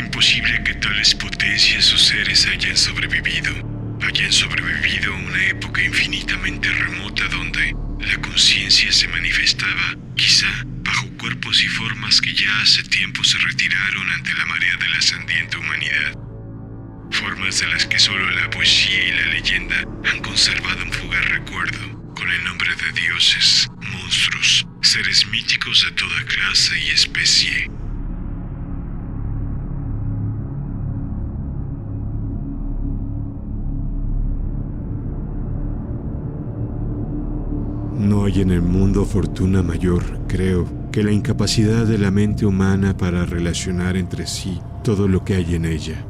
imposible que tales potencias o seres hayan sobrevivido a una época infinitamente remota donde la conciencia se manifestaba, quizá, bajo cuerpos y formas que ya hace tiempo se retiraron ante la marea de la ascendiente humanidad. Formas de las que solo la poesía y la leyenda han conservado un fugaz recuerdo, con el nombre de dioses, monstruos, seres míticos de toda clase y especie. No hay en el mundo fortuna mayor, creo, que la incapacidad de la mente humana para relacionar entre sí todo lo que hay en ella.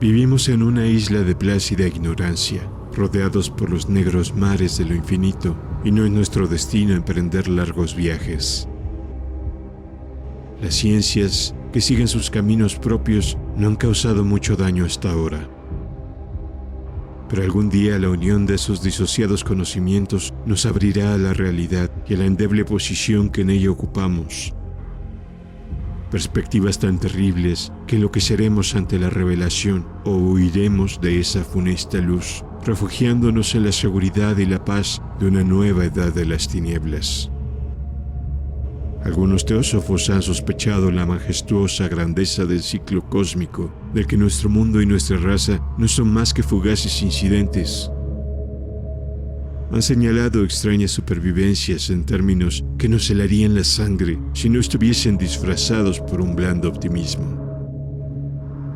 Vivimos en una isla de plácida ignorancia, rodeados por los negros mares de lo infinito, y no es nuestro destino emprender largos viajes. Las ciencias, que siguen sus caminos propios, no han causado mucho daño hasta ahora. Pero algún día la unión de esos disociados conocimientos nos abrirá a la realidad y a la endeble posición que en ella ocupamos. Perspectivas tan terribles que enloqueceremos ante la revelación o huiremos de esa funesta luz, refugiándonos en la seguridad y la paz de una nueva edad de las tinieblas. Algunos teósofos han sospechado la majestuosa grandeza del ciclo cósmico, del que nuestro mundo y nuestra raza no son más que fugaces incidentes. Han señalado extrañas supervivencias en términos que nos helarían la sangre si no estuviesen disfrazados por un blando optimismo.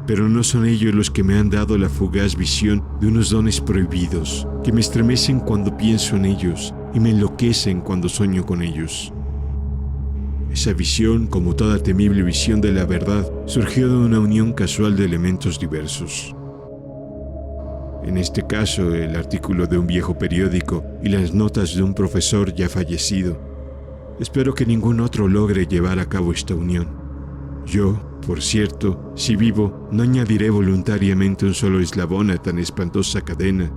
Pero no son ellos los que me han dado la fugaz visión de unos dones prohibidos, que me estremecen cuando pienso en ellos y me enloquecen cuando sueño con ellos. Esa visión, como toda temible visión de la verdad, surgió de una unión casual de elementos diversos. En este caso, el artículo de un viejo periódico y las notas de un profesor ya fallecido. Espero que ningún otro logre llevar a cabo esta unión. Yo, por cierto, si vivo, no añadiré voluntariamente un solo eslabón a tan espantosa cadena.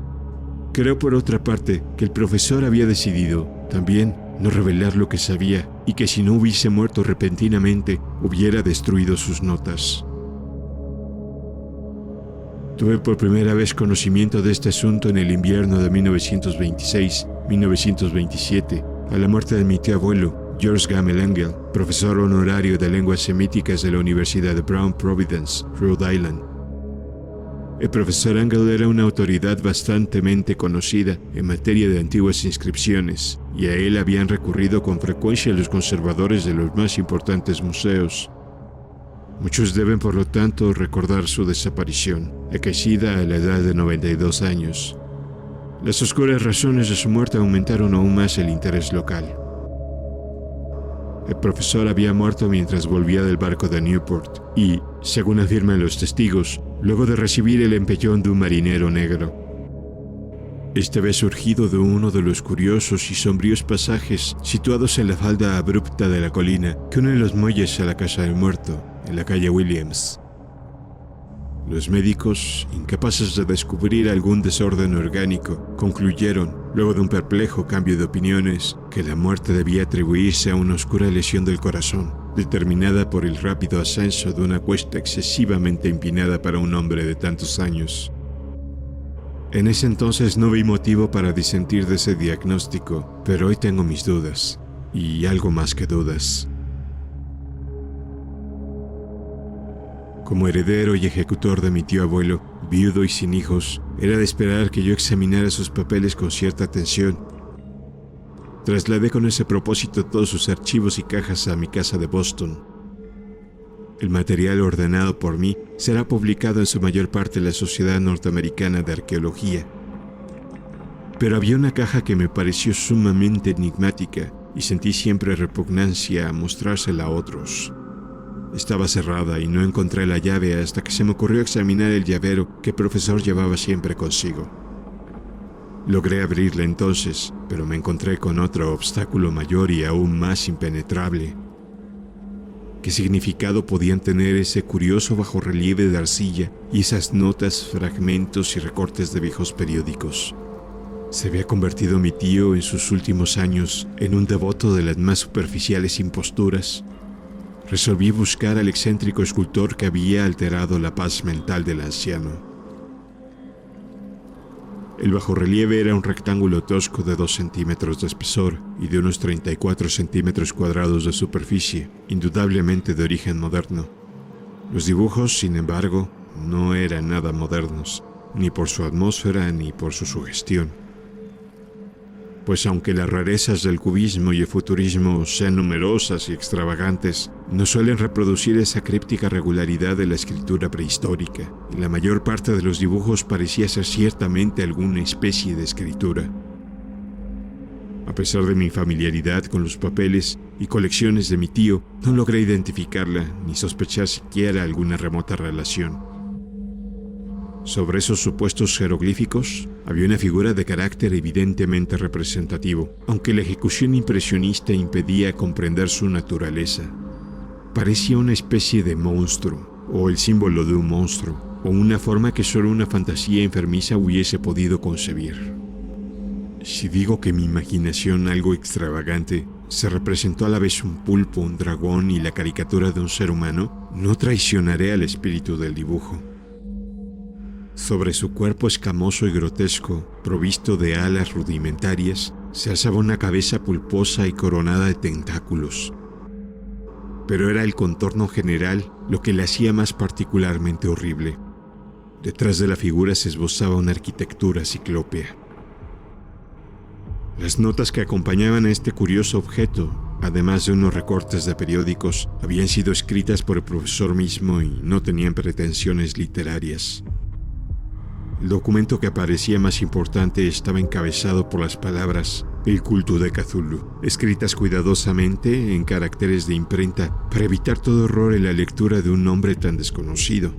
Creo, por otra parte, que el profesor había decidido, también, no revelar lo que sabía y que si no hubiese muerto repentinamente, hubiera destruido sus notas. Tuve por primera vez conocimiento de este asunto en el invierno de 1926-1927, a la muerte de mi tío abuelo, George Gamel Engel, profesor honorario de lenguas semíticas de la Universidad de Brown Providence, Rhode Island. El profesor Engel era una autoridad bastante conocida en materia de antiguas inscripciones, y a él habían recurrido con frecuencia los conservadores de los más importantes museos. Muchos deben, por lo tanto, recordar su desaparición, acaecida a la edad de 92 años. Las oscuras razones de su muerte aumentaron aún más el interés local. El profesor había muerto mientras volvía del barco de Newport y, según afirman los testigos, luego de recibir el empellón de un marinero negro. Este había surgido de uno de los curiosos y sombríos pasajes situados en la falda abrupta de la colina que une los muelles a la casa del muerto, en la calle Williams. Los médicos, incapaces de descubrir algún desorden orgánico, concluyeron, luego de un perplejo cambio de opiniones, que la muerte debía atribuirse a una oscura lesión del corazón, determinada por el rápido ascenso de una cuesta excesivamente empinada para un hombre de tantos años. En ese entonces no vi motivo para disentir de ese diagnóstico, pero hoy tengo mis dudas, y algo más que dudas. Como heredero y ejecutor de mi tío abuelo, viudo y sin hijos, era de esperar que yo examinara sus papeles con cierta atención. Trasladé con ese propósito todos sus archivos y cajas a mi casa de Boston. El material ordenado por mí será publicado en su mayor parte en la Sociedad Norteamericana de Arqueología. Pero había una caja que me pareció sumamente enigmática y sentí siempre repugnancia a mostrársela a otros. Estaba cerrada y no encontré la llave hasta que se me ocurrió examinar el llavero que el profesor llevaba siempre consigo. Logré abrirla entonces, pero me encontré con otro obstáculo mayor y aún más impenetrable. ¿Qué significado podían tener ese curioso bajorrelieve de arcilla y esas notas, fragmentos y recortes de viejos periódicos? ¿Se había convertido mi tío en sus últimos años en un devoto de las más superficiales imposturas? resolví buscar al excéntrico escultor que había alterado la paz mental del anciano. El bajorrelieve era un rectángulo tosco de 2 centímetros de espesor y de unos 34 centímetros cuadrados de superficie, indudablemente de origen moderno. Los dibujos, sin embargo, no eran nada modernos, ni por su atmósfera ni por su sugestión. Pues aunque las rarezas del cubismo y el futurismo sean numerosas y extravagantes, no suelen reproducir esa críptica regularidad de la escritura prehistórica, y la mayor parte de los dibujos parecía ser ciertamente alguna especie de escritura. A pesar de mi familiaridad con los papeles y colecciones de mi tío, no logré identificarla ni sospechar siquiera alguna remota relación. Sobre esos supuestos jeroglíficos había una figura de carácter evidentemente representativo, aunque la ejecución impresionista impedía comprender su naturaleza. Parecía una especie de monstruo, o el símbolo de un monstruo, o una forma que solo una fantasía enfermiza hubiese podido concebir. Si digo que mi imaginación, algo extravagante, se representó a la vez un pulpo, un dragón y la caricatura de un ser humano, no traicionaré al espíritu del dibujo. Sobre su cuerpo escamoso y grotesco, provisto de alas rudimentarias, se alzaba una cabeza pulposa y coronada de tentáculos. Pero era el contorno general lo que la hacía más particularmente horrible. Detrás de la figura se esbozaba una arquitectura ciclópea. Las notas que acompañaban a este curioso objeto, además de unos recortes de periódicos, habían sido escritas por el profesor mismo y no tenían pretensiones literarias. El documento que aparecía más importante estaba encabezado por las palabras "El culto de Cthulhu", escritas cuidadosamente en caracteres de imprenta para evitar todo error en la lectura de un nombre tan desconocido.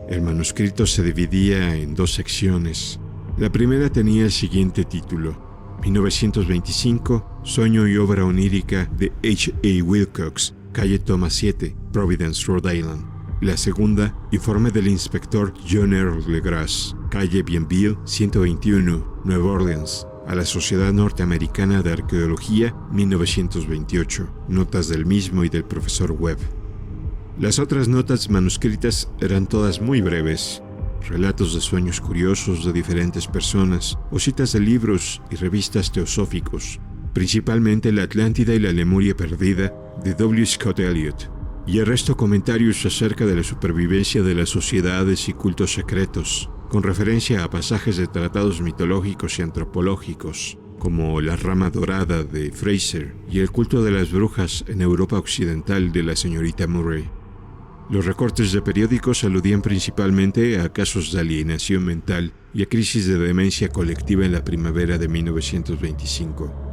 El manuscrito se dividía en 2 secciones. La primera tenía el siguiente título: 1925, Sueño y obra onírica de H.A. Wilcox, calle Thomas 7, Providence, Rhode Island. La segunda, informe del inspector John Earl Legras, calle Bienville, 121, Nueva Orleans, a la Sociedad Norteamericana de Arqueología, 1928, notas del mismo y del profesor Webb. Las otras notas manuscritas eran todas muy breves, relatos de sueños curiosos de diferentes personas o citas de libros y revistas teosóficos, principalmente La Atlántida y la Lemuria perdida de W. Scott Elliot, y el resto comentarios acerca de la supervivencia de las sociedades y cultos secretos, con referencia a pasajes de tratados mitológicos y antropológicos, como La rama dorada de Fraser y el culto de las brujas en Europa occidental de la señorita Murray. Los recortes de periódicos aludían principalmente a casos de alienación mental y a crisis de demencia colectiva en la primavera de 1925.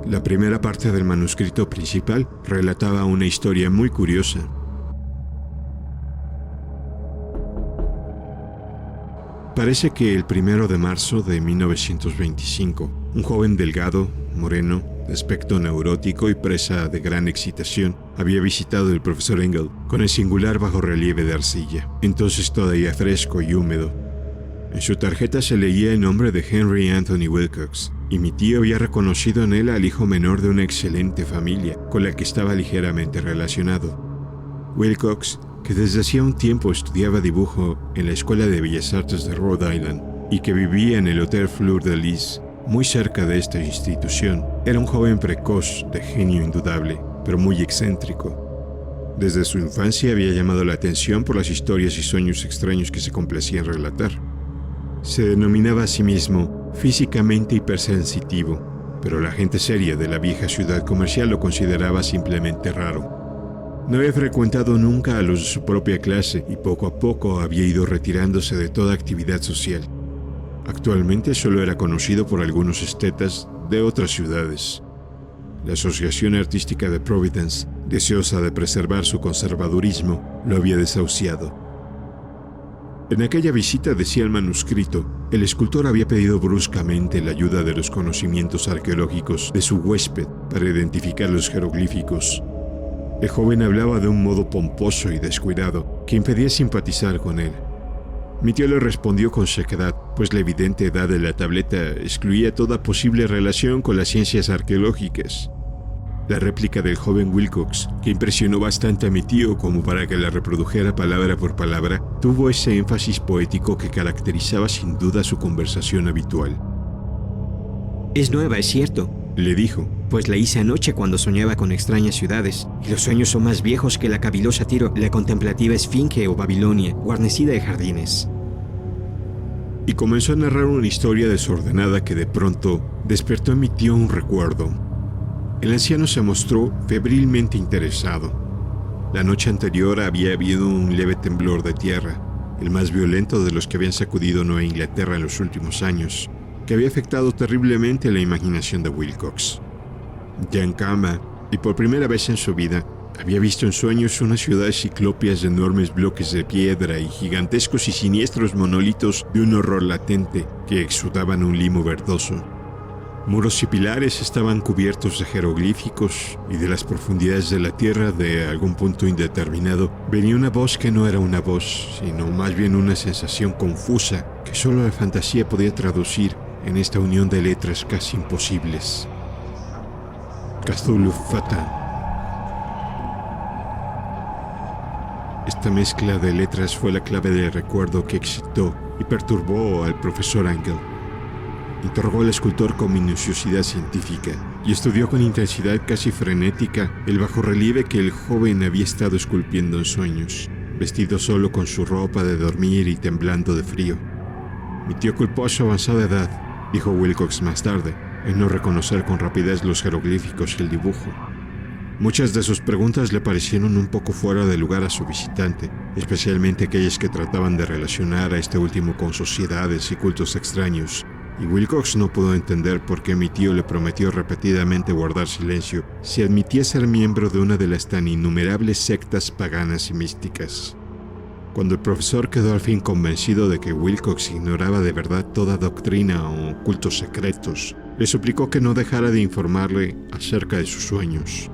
La primera parte del manuscrito principal relataba una historia muy curiosa. Parece que el 1 de marzo de 1925, un joven delgado, moreno, de aspecto neurótico y presa de gran excitación, había visitado al profesor Engel con el singular bajorrelieve de arcilla, entonces todavía fresco y húmedo. En su tarjeta se leía el nombre de Henry Anthony Wilcox, y mi tío había reconocido en él al hijo menor de una excelente familia con la que estaba ligeramente relacionado. Wilcox, que desde hacía un tiempo estudiaba dibujo en la Escuela de Bellas Artes de Rhode Island y que vivía en el Hotel Fleur de Lis, muy cerca de esta institución, era un joven precoz, de genio indudable, pero muy excéntrico. Desde su infancia había llamado la atención por las historias y sueños extraños que se complacía en relatar. Se denominaba a sí mismo físicamente hipersensitivo, pero la gente seria de la vieja ciudad comercial lo consideraba simplemente raro. No había frecuentado nunca a los de su propia clase y poco a poco había ido retirándose de toda actividad social. Actualmente solo era conocido por algunos estetas de otras ciudades. La Asociación Artística de Providence, deseosa de preservar su conservadurismo, lo había desahuciado. En aquella visita, decía el manuscrito, el escultor había pedido bruscamente la ayuda de los conocimientos arqueológicos de su huésped para identificar los jeroglíficos. El joven hablaba de un modo pomposo y descuidado que impedía simpatizar con él. Mi tío le respondió con sequedad, pues la evidente edad de la tableta excluía toda posible relación con las ciencias arqueológicas. La réplica del joven Wilcox, que impresionó bastante a mi tío como para que la reprodujera palabra por palabra, tuvo ese énfasis poético que caracterizaba sin duda su conversación habitual. «Es nueva, es cierto», le dijo. «pues la hice anoche cuando soñaba con extrañas ciudades, y los sueños son más viejos que la cavilosa Tiro, la contemplativa Esfinge o Babilonia, guarnecida de jardines». Y comenzó a narrar una historia desordenada que de pronto despertó en mi tío un recuerdo. El anciano se mostró febrilmente interesado. La noche anterior había habido un leve temblor de tierra, el más violento de los que habían sacudido Nueva Inglaterra en los últimos años, que había afectado terriblemente la imaginación de Wilcox. Ya en cama, y por primera vez en su vida, había visto en sueños unas ciudades ciclópeas de enormes bloques de piedra y gigantescos y siniestros monolitos de un horror latente que exudaban un limo verdoso. Muros y pilares estaban cubiertos de jeroglíficos y de las profundidades de la tierra, de algún punto indeterminado, venía una voz que no era una voz, sino más bien una sensación confusa que solo la fantasía podía traducir en esta unión de letras casi imposibles. Cthulhu Fata. Esta mezcla de letras fue la clave del recuerdo que excitó y perturbó al profesor Angel. Interrogó al escultor con minuciosidad científica y estudió con intensidad casi frenética el bajorrelieve que el joven había estado esculpiendo en sueños, vestido solo con su ropa de dormir y temblando de frío. Mi tío culpó a su avanzada edad, dijo Wilcox más tarde, en no reconocer con rapidez los jeroglíficos y el dibujo. Muchas de sus preguntas le parecieron un poco fuera de lugar a su visitante, especialmente aquellas que trataban de relacionar a este último con sociedades y cultos extraños, y Wilcox no pudo entender por qué mi tío le prometió repetidamente guardar silencio si admitía ser miembro de una de las tan innumerables sectas paganas y místicas. Cuando el profesor quedó al fin convencido de que Wilcox ignoraba de verdad toda doctrina o cultos secretos, le suplicó que no dejara de informarle acerca de sus sueños.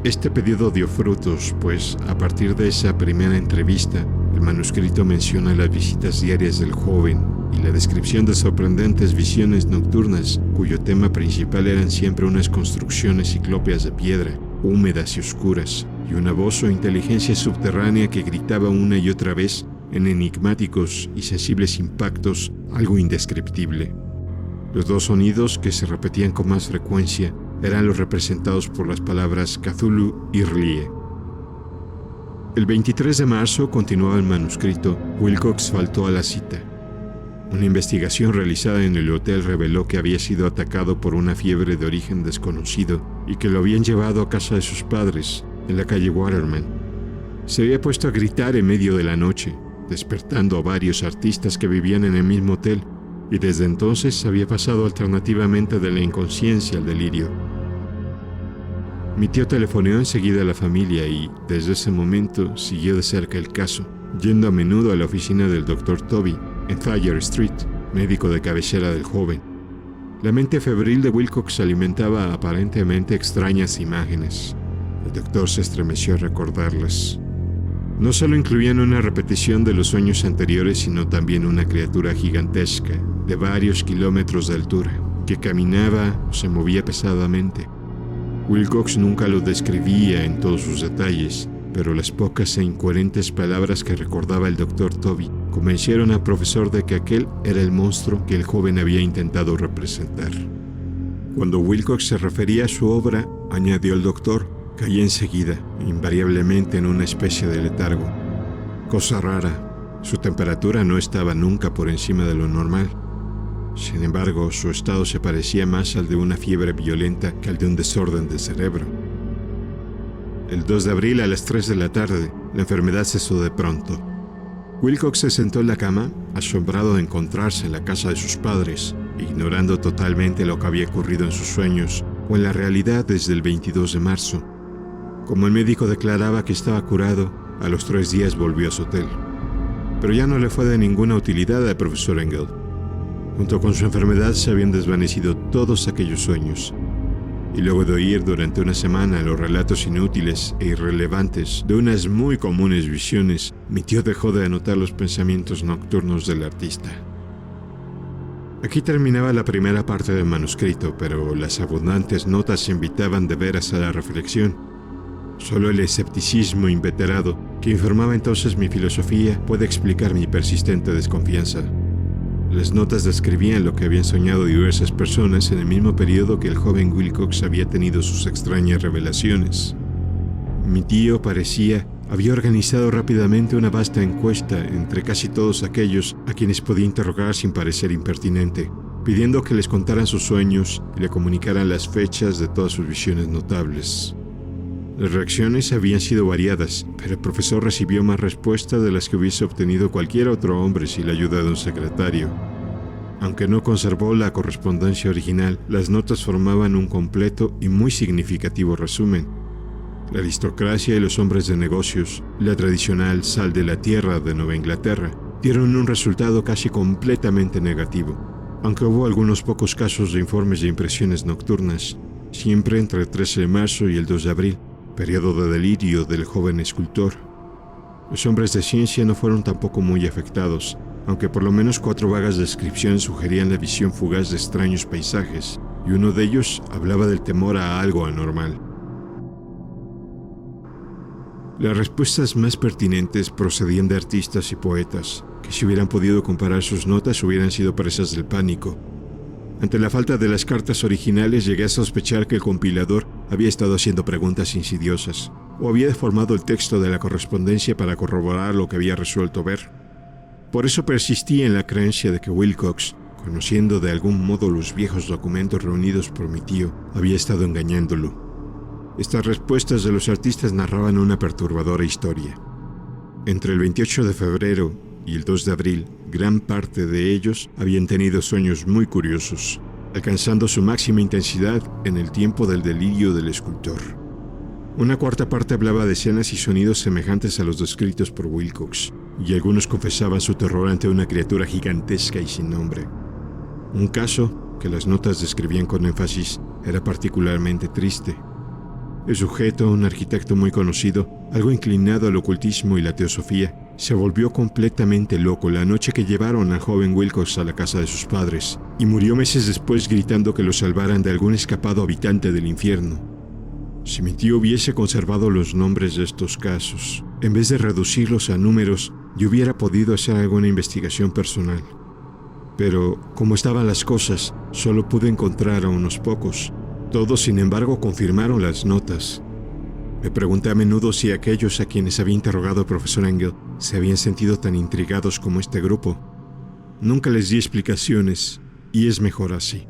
Este pedido dio frutos, pues a partir de esa primera entrevista, el manuscrito menciona las visitas diarias del joven y la descripción de sorprendentes visiones nocturnas, cuyo tema principal eran siempre unas construcciones ciclópeas de piedra, húmedas y oscuras, y una voz o inteligencia subterránea que gritaba una y otra vez en enigmáticos y sensibles impactos algo indescriptible. Los dos sonidos que se repetían con más frecuencia eran los representados por las palabras Cthulhu y R'lyeh. El 23 de marzo, continuaba el manuscrito, Wilcox faltó a la cita. Una investigación realizada en el hotel reveló que había sido atacado por una fiebre de origen desconocido y que lo habían llevado a casa de sus padres, en la calle Waterman. Se había puesto a gritar en medio de la noche, despertando a varios artistas que vivían en el mismo hotel, y desde entonces había pasado alternativamente de la inconsciencia al delirio. Mi tío telefoneó enseguida a la familia y, desde ese momento, siguió de cerca el caso, yendo a menudo a la oficina del Dr. Toby, en Thayer Street, médico de cabecera del joven. La mente febril de Wilcox alimentaba aparentemente extrañas imágenes. El doctor se estremeció al recordarlas. No solo incluían una repetición de los sueños anteriores, sino también una criatura gigantesca, de varios kilómetros de altura, que caminaba o se movía pesadamente. Wilcox nunca lo describía en todos sus detalles, pero las pocas e incoherentes palabras que recordaba el Dr. Toby convencieron al profesor de que aquel era el monstruo que el joven había intentado representar. Cuando Wilcox se refería a su obra, añadió el doctor, caía enseguida, invariablemente en una especie de letargo. Cosa rara, su temperatura no estaba nunca por encima de lo normal. Sin embargo, su estado se parecía más al de una fiebre violenta que al de un desorden del cerebro. El 2 de abril a las 3 de la tarde, la enfermedad cesó de pronto. Wilcox se sentó en la cama, asombrado de encontrarse en la casa de sus padres, ignorando totalmente lo que había ocurrido en sus sueños o en la realidad desde el 22 de marzo. Como el médico declaraba que estaba curado, a los 3 días volvió a su hotel. Pero ya no le fue de ninguna utilidad al profesor Engel. Junto con su enfermedad se habían desvanecido todos aquellos sueños. Y luego de oír durante una semana los relatos inútiles e irrelevantes de unas muy comunes visiones, mi tío dejó de anotar los pensamientos nocturnos del artista. Aquí terminaba la primera parte del manuscrito, pero las abundantes notas invitaban de veras a la reflexión. Solo el escepticismo inveterado, que informaba entonces mi filosofía, puede explicar mi persistente desconfianza. Las notas describían lo que habían soñado diversas personas en el mismo periodo que el joven Wilcox había tenido sus extrañas revelaciones. Mi tío había organizado rápidamente una vasta encuesta entre casi todos aquellos a quienes podía interrogar sin parecer impertinente, pidiendo que les contaran sus sueños y le comunicaran las fechas de todas sus visiones notables. Las reacciones habían sido variadas, pero el profesor recibió más respuestas de las que hubiese obtenido cualquier otro hombre sin la ayuda de un secretario. Aunque no conservó la correspondencia original, las notas formaban un completo y muy significativo resumen. La aristocracia y los hombres de negocios, la tradicional sal de la tierra de Nueva Inglaterra, dieron un resultado casi completamente negativo, aunque hubo algunos pocos casos de informes de impresiones nocturnas, siempre entre el 13 de marzo y el 2 de abril, periodo de delirio del joven escultor. Los hombres de ciencia no fueron tampoco muy afectados, aunque por lo menos 4 vagas descripciones sugerían la visión fugaz de extraños paisajes, y uno de ellos hablaba del temor a algo anormal. Las respuestas más pertinentes procedían de artistas y poetas, que si hubieran podido comparar sus notas hubieran sido presas del pánico. Ante la falta de las cartas originales llegué a sospechar que el compilador había estado haciendo preguntas insidiosas, o había deformado el texto de la correspondencia para corroborar lo que había resuelto ver. Por eso persistí en la creencia de que Wilcox, conociendo de algún modo los viejos documentos reunidos por mi tío, había estado engañándolo. Estas respuestas de los artistas narraban una perturbadora historia. Entre el 28 de febrero y el 2 de abril, gran parte de ellos habían tenido sueños muy curiosos, alcanzando su máxima intensidad en el tiempo del delirio del escultor. Una cuarta parte hablaba de escenas y sonidos semejantes a los descritos por Wilcox, y algunos confesaban su terror ante una criatura gigantesca y sin nombre. Un caso, que las notas describían con énfasis, era particularmente triste. El sujeto, un arquitecto muy conocido, algo inclinado al ocultismo y la teosofía, se volvió completamente loco la noche que llevaron al joven Wilcox a la casa de sus padres, y murió meses después gritando que lo salvaran de algún escapado habitante del infierno. Si mi tío hubiese conservado los nombres de estos casos, en vez de reducirlos a números, yo hubiera podido hacer alguna investigación personal. Pero, como estaban las cosas, solo pude encontrar a unos pocos. Todos, sin embargo, confirmaron las notas. Me pregunté a menudo si aquellos a quienes había interrogado el profesor Engel se habían sentido tan intrigados como este grupo. Nunca les di explicaciones, y es mejor así.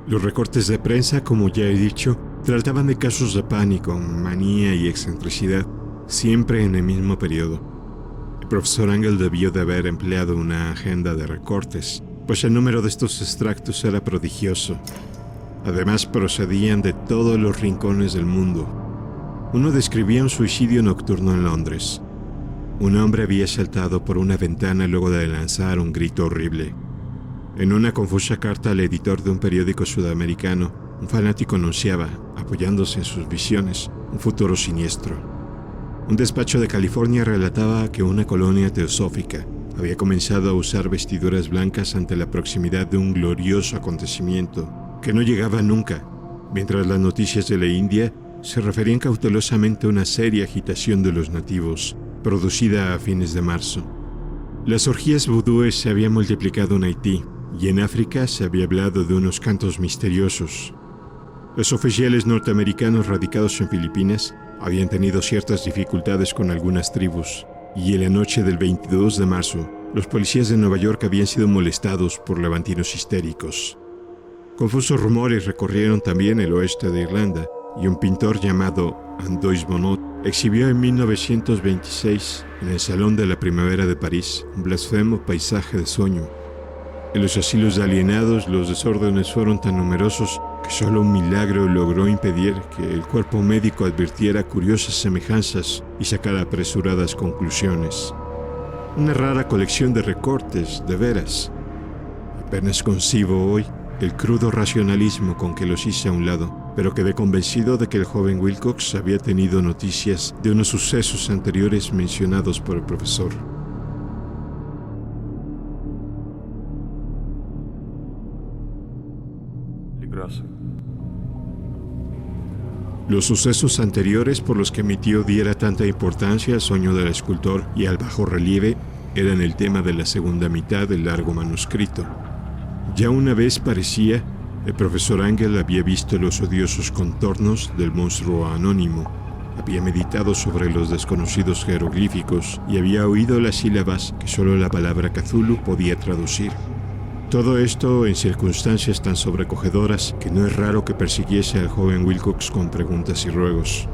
Los recortes de prensa, como ya he dicho, trataban de casos de pánico, manía y excentricidad, siempre en el mismo periodo. El profesor Engel debió de haber empleado una agenda de recortes, pues el número de estos extractos era prodigioso. Además, procedían de todos los rincones del mundo. Uno describía un suicidio nocturno en Londres. Un hombre había saltado por una ventana luego de lanzar un grito horrible. En una confusa carta al editor de un periódico sudamericano, un fanático anunciaba, apoyándose en sus visiones, un futuro siniestro. Un despacho de California relataba que una colonia teosófica había comenzado a usar vestiduras blancas ante la proximidad de un glorioso acontecimiento que no llegaba nunca, mientras las noticias de la India se referían cautelosamente a una seria agitación de los nativos, producida a fines de marzo. Las orgías vudúes se habían multiplicado en Haití, y en África se había hablado de unos cantos misteriosos. Los oficiales norteamericanos radicados en Filipinas habían tenido ciertas dificultades con algunas tribus, y en la noche del 22 de marzo, los policías de Nueva York habían sido molestados por levantinos histéricos. Confusos rumores recorrieron también el oeste de Irlanda, y un pintor llamado Andois Monod exhibió en 1926 en el Salón de la Primavera de París un blasfemo paisaje de sueño. En los asilos de alienados los desórdenes fueron tan numerosos que solo un milagro logró impedir que el cuerpo médico advirtiera curiosas semejanzas y sacara apresuradas conclusiones. Una rara colección de recortes, de veras. Apenas concibo hoy el crudo racionalismo con que los hice a un lado, pero quedé convencido de que el joven Wilcox había tenido noticias de unos sucesos anteriores mencionados por el profesor. Los sucesos anteriores por los que mi tío diera tanta importancia al sueño del escultor y al bajo relieve eran el tema de la segunda mitad del largo manuscrito. Ya una vez parecía, el profesor Angel había visto los odiosos contornos del monstruo anónimo, había meditado sobre los desconocidos jeroglíficos y había oído las sílabas que solo la palabra Cthulhu podía traducir. Todo esto en circunstancias tan sobrecogedoras que no es raro que persiguiese al joven Wilcox con preguntas y ruegos.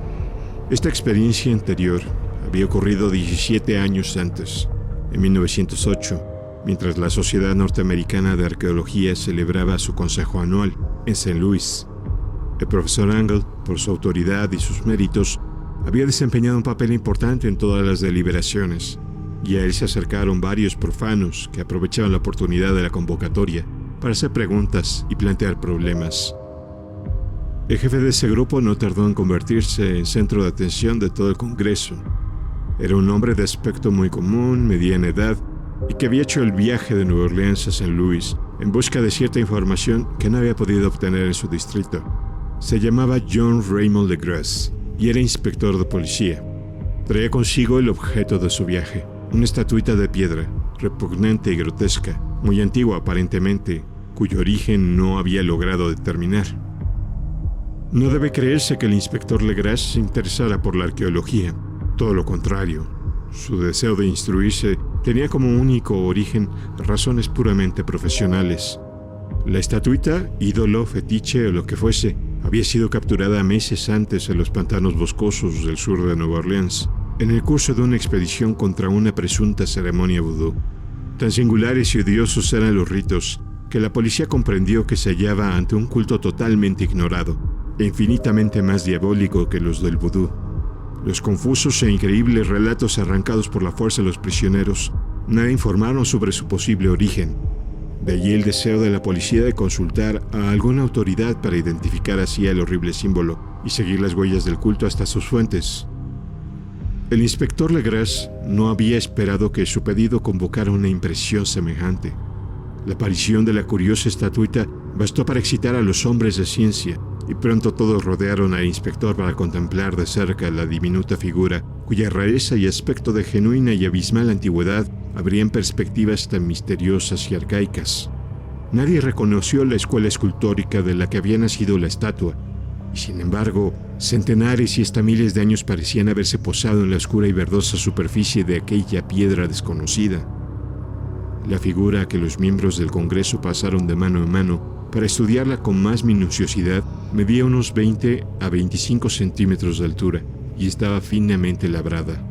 Esta experiencia anterior había ocurrido 17 años antes, en 1908, mientras la Sociedad Norteamericana de Arqueología celebraba su consejo anual en St. Louis. El profesor Angel, por su autoridad y sus méritos, había desempeñado un papel importante en todas las deliberaciones, y a él se acercaron varios profanos que aprovechaban la oportunidad de la convocatoria para hacer preguntas y plantear problemas. El jefe de ese grupo no tardó en convertirse en centro de atención de todo el Congreso. Era un hombre de aspecto muy común, mediana edad, y que había hecho el viaje de Nueva Orleans a St. Louis en busca de cierta información que no había podido obtener en su distrito. Se llamaba John Raymond Legras y era inspector de policía. Traía consigo el objeto de su viaje, una estatuita de piedra, repugnante y grotesca, muy antigua aparentemente, cuyo origen no había logrado determinar. No debe creerse que el inspector Legras se interesara por la arqueología, todo lo contrario. Su deseo de instruirse tenía como único origen razones puramente profesionales. La estatuita, ídolo, fetiche o lo que fuese, había sido capturada meses antes en los pantanos boscosos del sur de Nueva Orleans, en el curso de una expedición contra una presunta ceremonia vudú. Tan singulares y odiosos eran los ritos que la policía comprendió que se hallaba ante un culto totalmente ignorado e infinitamente más diabólico que los del vudú. Los confusos e increíbles relatos arrancados por la fuerza de los prisioneros nada informaron sobre su posible origen. De allí el deseo de la policía de consultar a alguna autoridad para identificar así el horrible símbolo y seguir las huellas del culto hasta sus fuentes. El inspector Legras no había esperado que su pedido convocara una impresión semejante. La aparición de la curiosa estatuita bastó para excitar a los hombres de ciencia, y pronto todos rodearon al inspector para contemplar de cerca la diminuta figura, cuya rareza y aspecto de genuina y abismal antigüedad abrían perspectivas tan misteriosas y arcaicas. Nadie reconoció la escuela escultórica de la que había nacido la estatua, y sin embargo, centenares y hasta miles de años parecían haberse posado en la oscura y verdosa superficie de aquella piedra desconocida. La figura que los miembros del Congreso pasaron de mano en mano para estudiarla con más minuciosidad medía unos 20 a 25 centímetros de altura y estaba finamente labrada.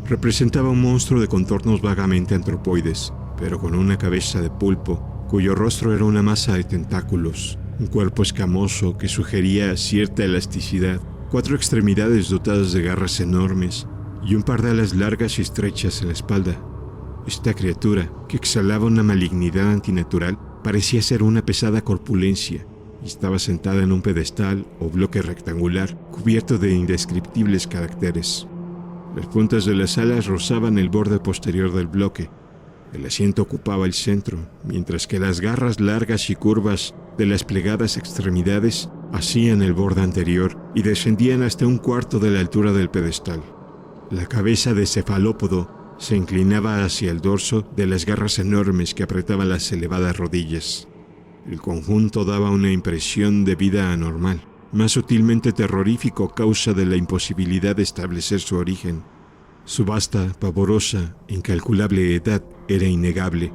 Representaba un monstruo de contornos vagamente antropoides, pero con una cabeza de pulpo, cuyo rostro era una masa de tentáculos, un cuerpo escamoso que sugería cierta elasticidad, 4 extremidades dotadas de garras enormes y un par de alas largas y estrechas en la espalda. Esta criatura, que exhalaba una malignidad antinatural, parecía ser una pesada corpulencia y estaba sentada en un pedestal o bloque rectangular cubierto de indescriptibles caracteres. Las puntas de las alas rozaban el borde posterior del bloque. El asiento ocupaba el centro, mientras que las garras largas y curvas de las plegadas extremidades hacían el borde anterior y descendían hasta un cuarto de la altura del pedestal. La cabeza de cefalópodo se inclinaba hacia el dorso de las garras enormes que apretaban las elevadas rodillas. El conjunto daba una impresión de vida anormal, más sutilmente terrorífico a causa de la imposibilidad de establecer su origen. Su vasta, pavorosa, incalculable edad era innegable.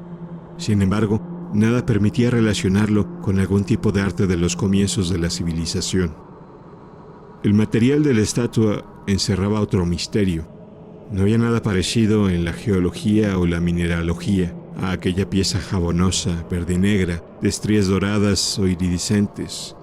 Sin embargo, nada permitía relacionarlo con algún tipo de arte de los comienzos de la civilización. El material de la estatua encerraba otro misterio. No había nada parecido en la geología o la mineralogía a aquella pieza jabonosa, verde y negra, de estrías doradas o iridiscentes.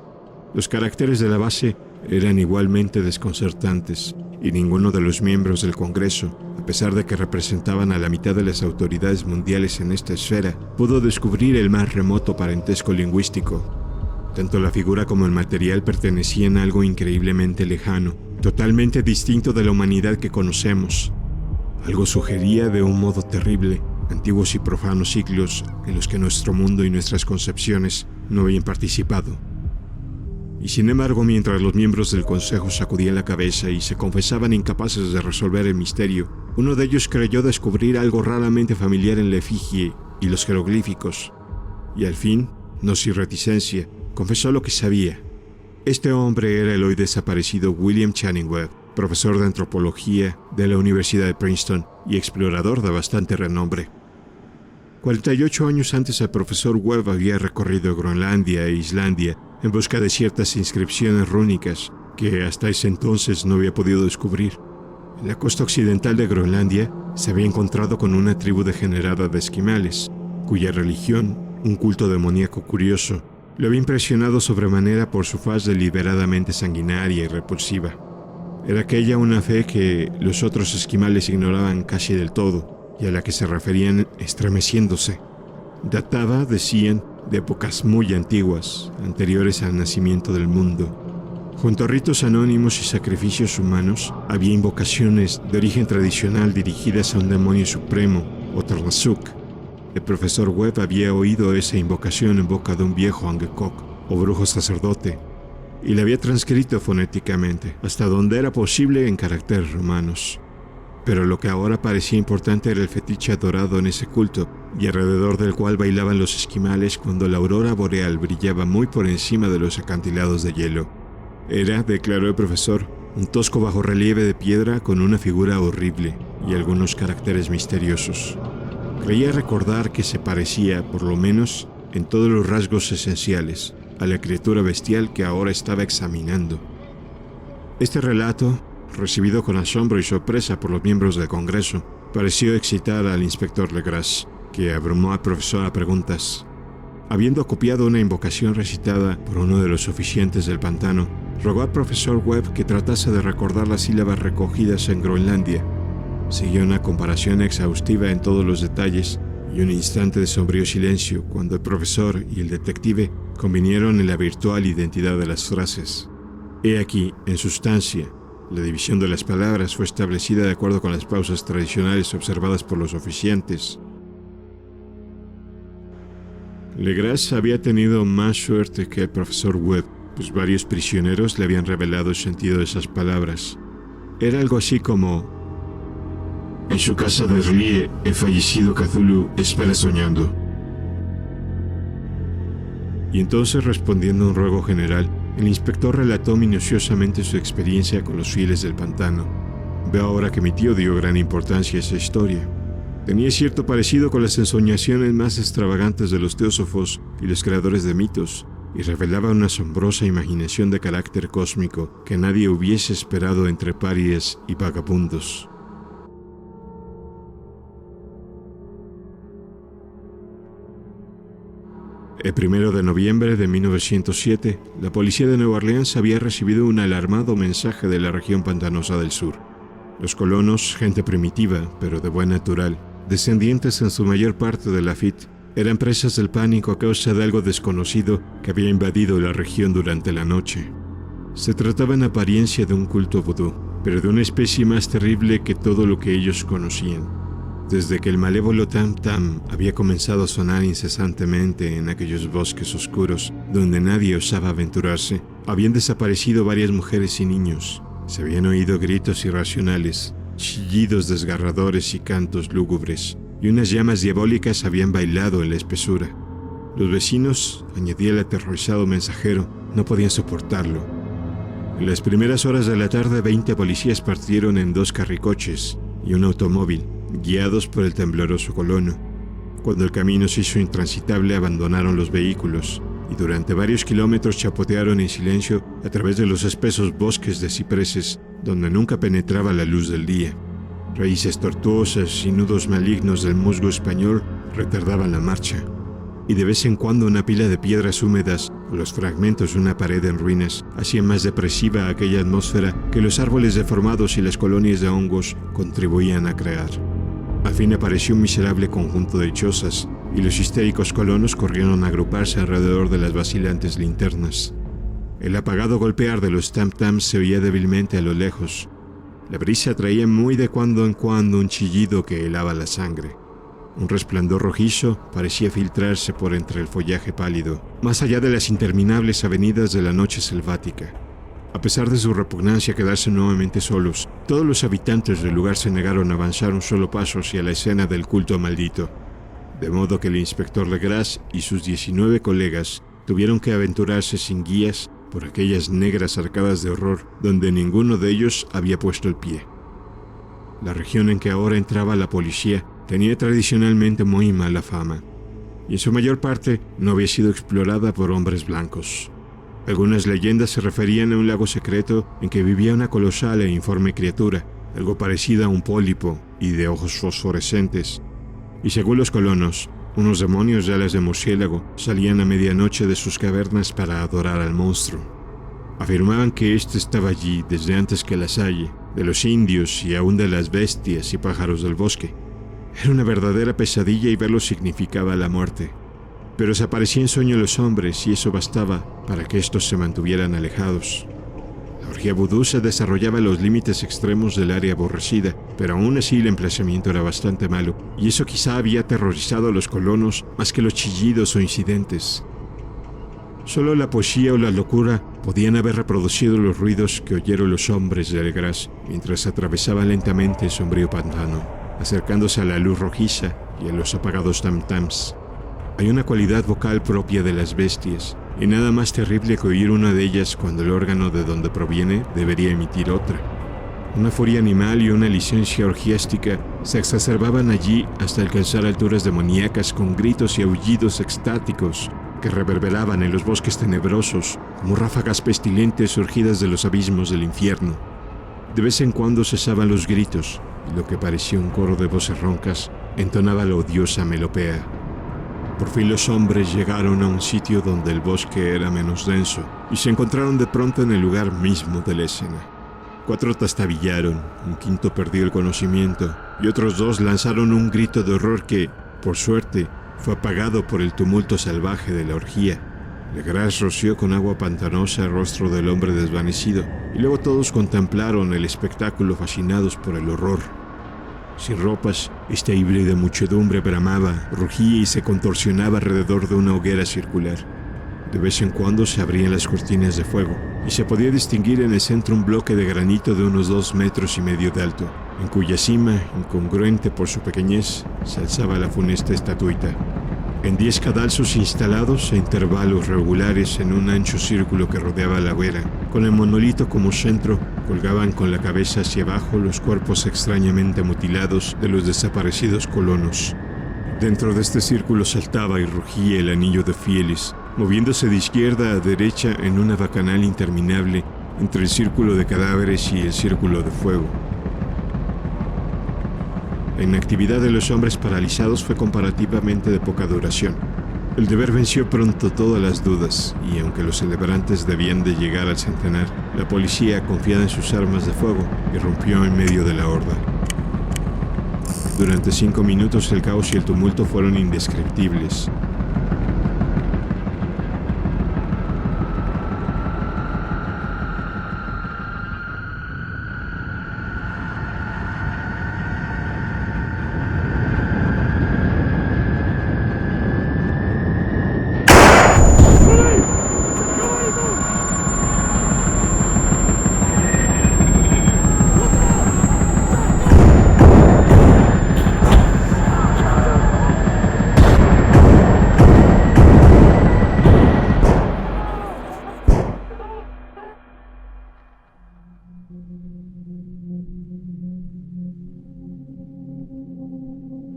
Los caracteres de la base eran igualmente desconcertantes, y ninguno de los miembros del Congreso, a pesar de que representaban a la mitad de las autoridades mundiales en esta esfera, pudo descubrir el más remoto parentesco lingüístico. Tanto la figura como el material pertenecían a algo increíblemente lejano, totalmente distinto de la humanidad que conocemos. Algo sugería de un modo terrible antiguos y profanos siglos en los que nuestro mundo y nuestras concepciones no habían participado. Y sin embargo, mientras los miembros del consejo sacudían la cabeza y se confesaban incapaces de resolver el misterio, uno de ellos creyó descubrir algo raramente familiar en la efigie y los jeroglíficos. Y al fin, no sin reticencia, confesó lo que sabía. Este hombre era el hoy desaparecido William Channing Webb, profesor de antropología de la Universidad de Princeton y explorador de bastante renombre. 48 años antes, el profesor Webb había recorrido Groenlandia e Islandia en busca de ciertas inscripciones rúnicas que hasta ese entonces no había podido descubrir. En la costa occidental de Groenlandia se había encontrado con una tribu degenerada de esquimales, cuya religión, un culto demoníaco curioso, lo había impresionado sobremanera por su faz deliberadamente sanguinaria y repulsiva. Era aquella una fe que los otros esquimales ignoraban casi del todo y a la que se referían estremeciéndose. Databa, decían, de épocas muy antiguas, anteriores al nacimiento del mundo. Junto a ritos anónimos y sacrificios humanos, había invocaciones de origen tradicional dirigidas a un demonio supremo, o Tarnasuk. El profesor Webb había oído esa invocación en boca de un viejo Angekok, o brujo sacerdote, y la había transcrito fonéticamente, hasta donde era posible en caracteres romanos. Pero lo que ahora parecía importante era el fetiche adorado en ese culto, y alrededor del cual bailaban los esquimales cuando la aurora boreal brillaba muy por encima de los acantilados de hielo. Era, declaró el profesor, un tosco bajorrelieve de piedra con una figura horrible y algunos caracteres misteriosos. Creía recordar que se parecía, por lo menos, en todos los rasgos esenciales, a la criatura bestial que ahora estaba examinando. Este relato, recibido con asombro y sorpresa por los miembros del Congreso, pareció excitar al inspector Legras, que abrumó al profesor a preguntas. Habiendo copiado una invocación recitada por uno de los oficiantes del pantano, rogó al profesor Webb que tratase de recordar las sílabas recogidas en Groenlandia. Siguió una comparación exhaustiva en todos los detalles y un instante de sombrío silencio cuando el profesor y el detective convinieron en la virtual identidad de las frases. He aquí, en sustancia, la división de las palabras fue establecida de acuerdo con las pausas tradicionales observadas por los oficiantes. Legras había tenido más suerte que el profesor Webb, pues varios prisioneros le habían revelado el sentido de esas palabras. Era algo así como: en su casa de Rie, el fallecido Cthulhu espera soñando. Y entonces, respondiendo a un ruego general, el inspector relató minuciosamente su experiencia con los fieles del pantano. Veo ahora que mi tío dio gran importancia a esa historia. Tenía cierto parecido con las ensoñaciones más extravagantes de los teósofos y los creadores de mitos, y revelaba una asombrosa imaginación de carácter cósmico que nadie hubiese esperado entre parias y vagabundos. El 1 de noviembre de 1907, la policía de Nueva Orleans había recibido un alarmado mensaje de la región pantanosa del sur. Los colonos, gente primitiva, pero de buen natural, descendientes en su mayor parte de Lafitte, eran presas del pánico a causa de algo desconocido que había invadido la región durante la noche. Se trataba en apariencia de un culto vudú, pero de una especie más terrible que todo lo que ellos conocían. Desde que el malévolo tam-tam había comenzado a sonar incesantemente en aquellos bosques oscuros donde nadie osaba aventurarse, habían desaparecido varias mujeres y niños. Se habían oído gritos irracionales, chillidos desgarradores y cantos lúgubres, y unas llamas diabólicas habían bailado en la espesura. Los vecinos, añadía el aterrorizado mensajero, no podían soportarlo. En las primeras horas de la tarde, 20 policías partieron en 2 carricoches y un automóvil, guiados por el tembloroso colono. Cuando el camino se hizo intransitable, abandonaron los vehículos y durante varios kilómetros chapotearon en silencio a través de los espesos bosques de cipreses donde nunca penetraba la luz del día. Raíces tortuosas y nudos malignos del musgo español retardaban la marcha, y de vez en cuando una pila de piedras húmedas o los fragmentos de una pared en ruinas hacían más depresiva aquella atmósfera que los árboles deformados y las colonias de hongos contribuían a crear. Al fin apareció un miserable conjunto de chozas, y los histéricos colonos corrieron a agruparse alrededor de las vacilantes linternas. El apagado golpear de los tam-tams se oía débilmente a lo lejos. La brisa traía muy de cuando en cuando un chillido que helaba la sangre. Un resplandor rojizo parecía filtrarse por entre el follaje pálido, más allá de las interminables avenidas de la noche selvática. A pesar de su repugnancia a quedarse nuevamente solos, todos los habitantes del lugar se negaron a avanzar un solo paso hacia la escena del culto maldito. De modo que el inspector Legras y sus 19 colegas tuvieron que aventurarse sin guías por aquellas negras arcadas de horror donde ninguno de ellos había puesto el pie. La región en que ahora entraba la policía tenía tradicionalmente muy mala fama, y en su mayor parte no había sido explorada por hombres blancos. Algunas leyendas se referían a un lago secreto en que vivía una colosal e informe criatura, algo parecida a un pólipo y de ojos fosforescentes. Y según los colonos, unos demonios de alas de murciélago salían a medianoche de sus cavernas para adorar al monstruo. Afirmaban que éste estaba allí desde antes que la Salle, de los indios y aún de las bestias y pájaros del bosque. Era una verdadera pesadilla y verlo significaba la muerte. Pero se aparecían en sueño los hombres y eso bastaba para que estos se mantuvieran alejados. La orgía vudú se desarrollaba en los límites extremos del área aborrecida, pero aún así el emplazamiento era bastante malo, y eso quizá había aterrorizado a los colonos más que los chillidos o incidentes. Solo la poesía o la locura podían haber reproducido los ruidos que oyeron los hombres de Legras mientras atravesaban lentamente el sombrío pantano, acercándose a la luz rojiza y a los apagados tam-tams. Hay una cualidad vocal propia de las bestias, y nada más terrible que oír una de ellas cuando el órgano de donde proviene debería emitir otra. Una furia animal y una licencia orgiástica se exacerbaban allí hasta alcanzar alturas demoníacas con gritos y aullidos extáticos que reverberaban en los bosques tenebrosos como ráfagas pestilentes surgidas de los abismos del infierno. De vez en cuando cesaban los gritos y lo que parecía un coro de voces roncas entonaba la odiosa melopea. Por fin los hombres llegaron a un sitio donde el bosque era menos denso y se encontraron de pronto en el lugar mismo de la escena. 4 trastabillaron, un quinto perdió el conocimiento y otros 2 lanzaron un grito de horror que, por suerte, fue apagado por el tumulto salvaje de la orgía. Legras roció con agua pantanosa el rostro del hombre desvanecido y luego todos contemplaron el espectáculo fascinados por el horror. Sin ropas, esta híbrida muchedumbre bramaba, rugía y se contorsionaba alrededor de una hoguera circular. De vez en cuando se abrían las cortinas de fuego y se podía distinguir en el centro un bloque de granito de unos 2,5 metros de alto, en cuya cima, incongruente por su pequeñez, se alzaba la funesta estatuita. En 10 cadalsos instalados a intervalos regulares en un ancho círculo que rodeaba la hoguera, con el monolito como centro, colgaban con la cabeza hacia abajo los cuerpos extrañamente mutilados de los desaparecidos colonos. Dentro de este círculo saltaba y rugía el anillo de fieles, moviéndose de izquierda a derecha en una bacanal interminable entre el círculo de cadáveres y el círculo de fuego. La inactividad de los hombres paralizados fue comparativamente de poca duración. El deber venció pronto todas las dudas, y aunque los celebrantes debían de llegar al centenar, la policía, confiada en sus armas de fuego, irrumpió en medio de la horda. Durante 5 minutos el caos y el tumulto fueron indescriptibles.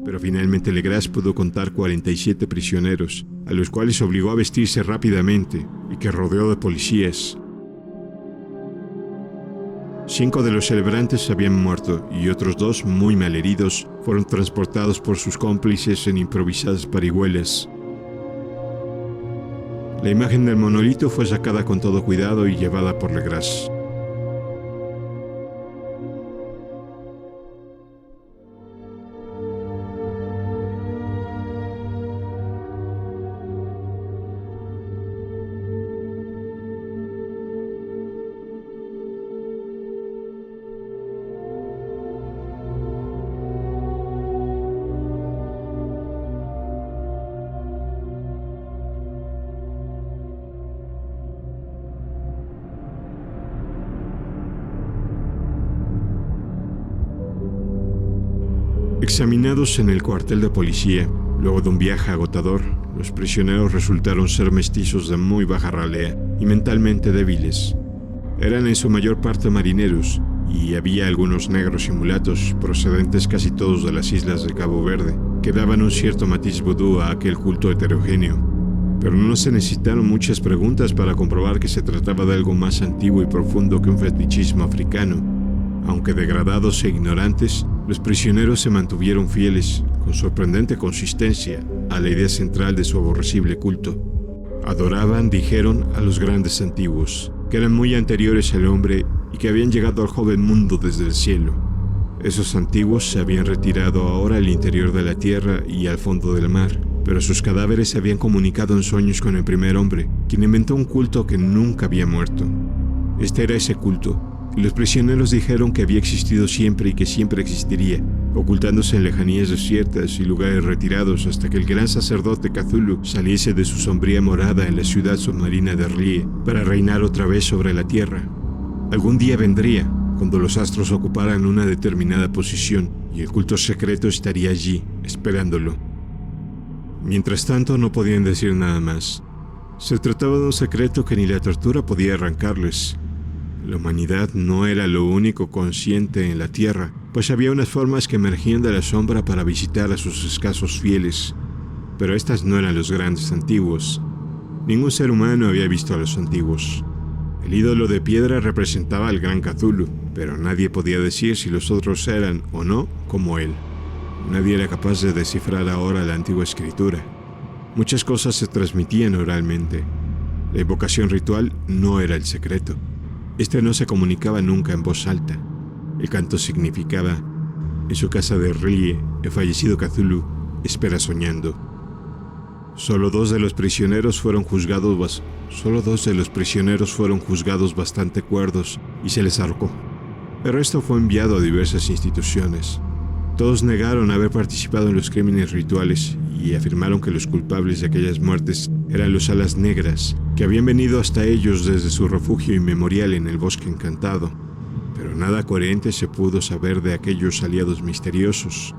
Pero finalmente Legras pudo contar 47 prisioneros, a los cuales obligó a vestirse rápidamente y que rodeó de policías. 5 de los celebrantes habían muerto y otros 2, muy malheridos, fueron transportados por sus cómplices en improvisadas parihuelas. La imagen del monolito fue sacada con todo cuidado y llevada por Legras. Examinados en el cuartel de policía, luego de un viaje agotador, los prisioneros resultaron ser mestizos de muy baja ralea y mentalmente débiles. Eran en su mayor parte marineros, y había algunos negros y mulatos, procedentes casi todos de las islas de Cabo Verde, que daban un cierto matiz vudú a aquel culto heterogéneo. Pero no se necesitaron muchas preguntas para comprobar que se trataba de algo más antiguo y profundo que un fetichismo africano. Aunque degradados e ignorantes, los prisioneros se mantuvieron fieles, con sorprendente consistencia, a la idea central de su aborrecible culto. Adoraban, dijeron, a los grandes antiguos, que eran muy anteriores al hombre y que habían llegado al joven mundo desde el cielo. Esos antiguos se habían retirado ahora al interior de la tierra y al fondo del mar, pero sus cadáveres se habían comunicado en sueños con el primer hombre, quien inventó un culto que nunca había muerto. Este era ese culto, y los prisioneros dijeron que había existido siempre y que siempre existiría, ocultándose en lejanías desiertas y lugares retirados hasta que el gran sacerdote Cthulhu saliese de su sombría morada en la ciudad submarina de R'lyeh para reinar otra vez sobre la tierra. Algún día vendría, cuando los astros ocuparan una determinada posición, y el culto secreto estaría allí, esperándolo. Mientras tanto, no podían decir nada más. Se trataba de un secreto que ni la tortura podía arrancarles. La humanidad no era lo único consciente en la Tierra, pues había unas formas que emergían de la sombra para visitar a sus escasos fieles. Pero estas no eran los grandes antiguos. Ningún ser humano había visto a los antiguos. El ídolo de piedra representaba al gran Cthulhu, pero nadie podía decir si los otros eran o no como él. Nadie era capaz de descifrar ahora la antigua escritura. Muchas cosas se transmitían oralmente. La invocación ritual no era el secreto. Este no se comunicaba nunca en voz alta. El canto significaba: en su casa de R'lyeh, el fallecido Cthulhu espera soñando. Solo dos de los prisioneros fueron juzgados bastante cuerdos y se les ahorcó. El resto fue enviado a diversas instituciones. Todos negaron haber participado en los crímenes rituales y afirmaron que los culpables de aquellas muertes eran los alas negras, que habían venido hasta ellos desde su refugio inmemorial en el bosque encantado. Pero nada coherente se pudo saber de aquellos aliados misteriosos.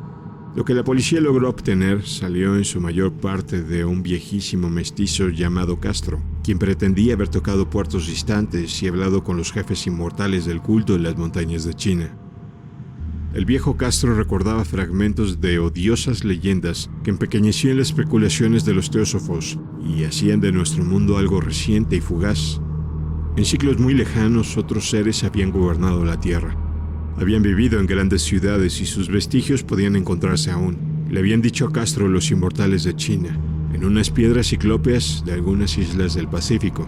Lo que la policía logró obtener salió en su mayor parte de un viejísimo mestizo llamado Castro, quien pretendía haber tocado puertos distantes y hablado con los jefes inmortales del culto en las montañas de China. El viejo Castro recordaba fragmentos de odiosas leyendas que empequeñecían las especulaciones de los teósofos y hacían de nuestro mundo algo reciente y fugaz. En siglos muy lejanos, otros seres habían gobernado la tierra. Habían vivido en grandes ciudades y sus vestigios podían encontrarse aún. Le habían dicho a Castro los inmortales de China, en unas piedras ciclópeas de algunas islas del Pacífico.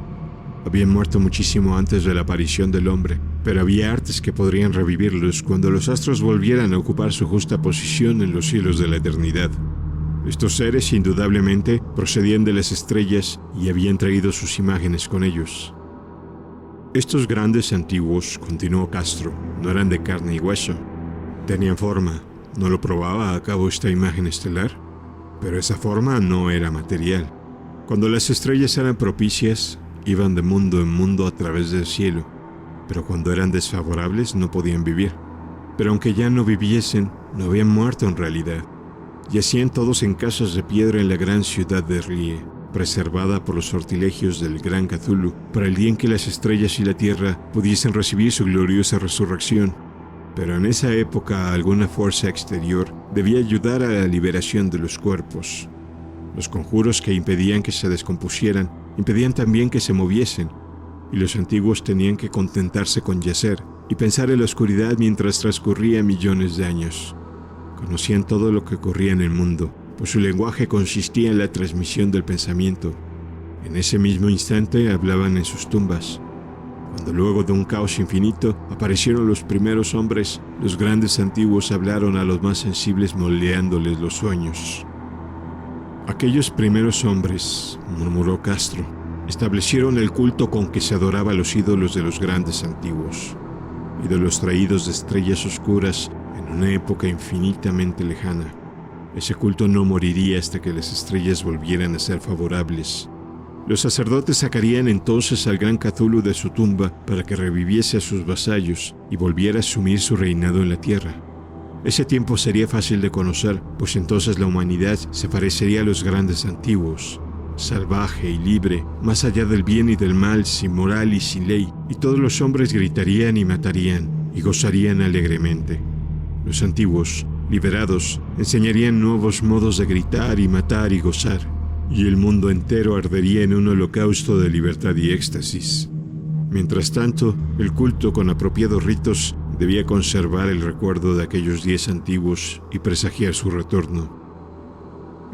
Habían muerto muchísimo antes de la aparición del hombre, pero había artes que podrían revivirlos cuando los astros volvieran a ocupar su justa posición en los cielos de la eternidad. Estos seres indudablemente procedían de las estrellas y habían traído sus imágenes con ellos. Estos grandes antiguos, continuó Castro, no eran de carne y hueso. Tenían forma. ¿No lo probaba a cabo esta imagen estelar? Pero esa forma no era material. Cuando las estrellas eran propicias, iban de mundo en mundo a través del cielo, pero cuando eran desfavorables no podían vivir. Pero aunque ya no viviesen, no habían muerto en realidad. Yacían todos en casas de piedra en la gran ciudad de R'lyeh, preservada por los sortilegios del gran Cthulhu, para el día en que las estrellas y la tierra pudiesen recibir su gloriosa resurrección. Pero en esa época alguna fuerza exterior debía ayudar a la liberación de los cuerpos. Los conjuros que impedían que se descompusieran impedían también que se moviesen, y los antiguos tenían que contentarse con yacer y pensar en la oscuridad mientras transcurrían millones de años. Conocían todo lo que ocurría en el mundo, pues su lenguaje consistía en la transmisión del pensamiento. En ese mismo instante hablaban en sus tumbas. Cuando luego de un caos infinito aparecieron los primeros hombres, los grandes antiguos hablaron a los más sensibles moldeándoles los sueños. Aquellos primeros hombres, murmuró Castro, establecieron el culto con que se adoraba a los ídolos de los grandes antiguos, ídolos traídos de estrellas oscuras en una época infinitamente lejana. Ese culto no moriría hasta que las estrellas volvieran a ser favorables. Los sacerdotes sacarían entonces al gran Cthulhu de su tumba para que reviviese a sus vasallos y volviera a asumir su reinado en la tierra. Ese tiempo sería fácil de conocer, pues entonces la humanidad se parecería a los grandes antiguos, salvaje y libre, más allá del bien y del mal, sin moral y sin ley, y todos los hombres gritarían y matarían, y gozarían alegremente. Los antiguos, liberados, enseñarían nuevos modos de gritar y matar y gozar, y el mundo entero ardería en un holocausto de libertad y éxtasis. Mientras tanto, el culto con apropiados ritos debía conservar el recuerdo de aquellos días antiguos y presagiar su retorno.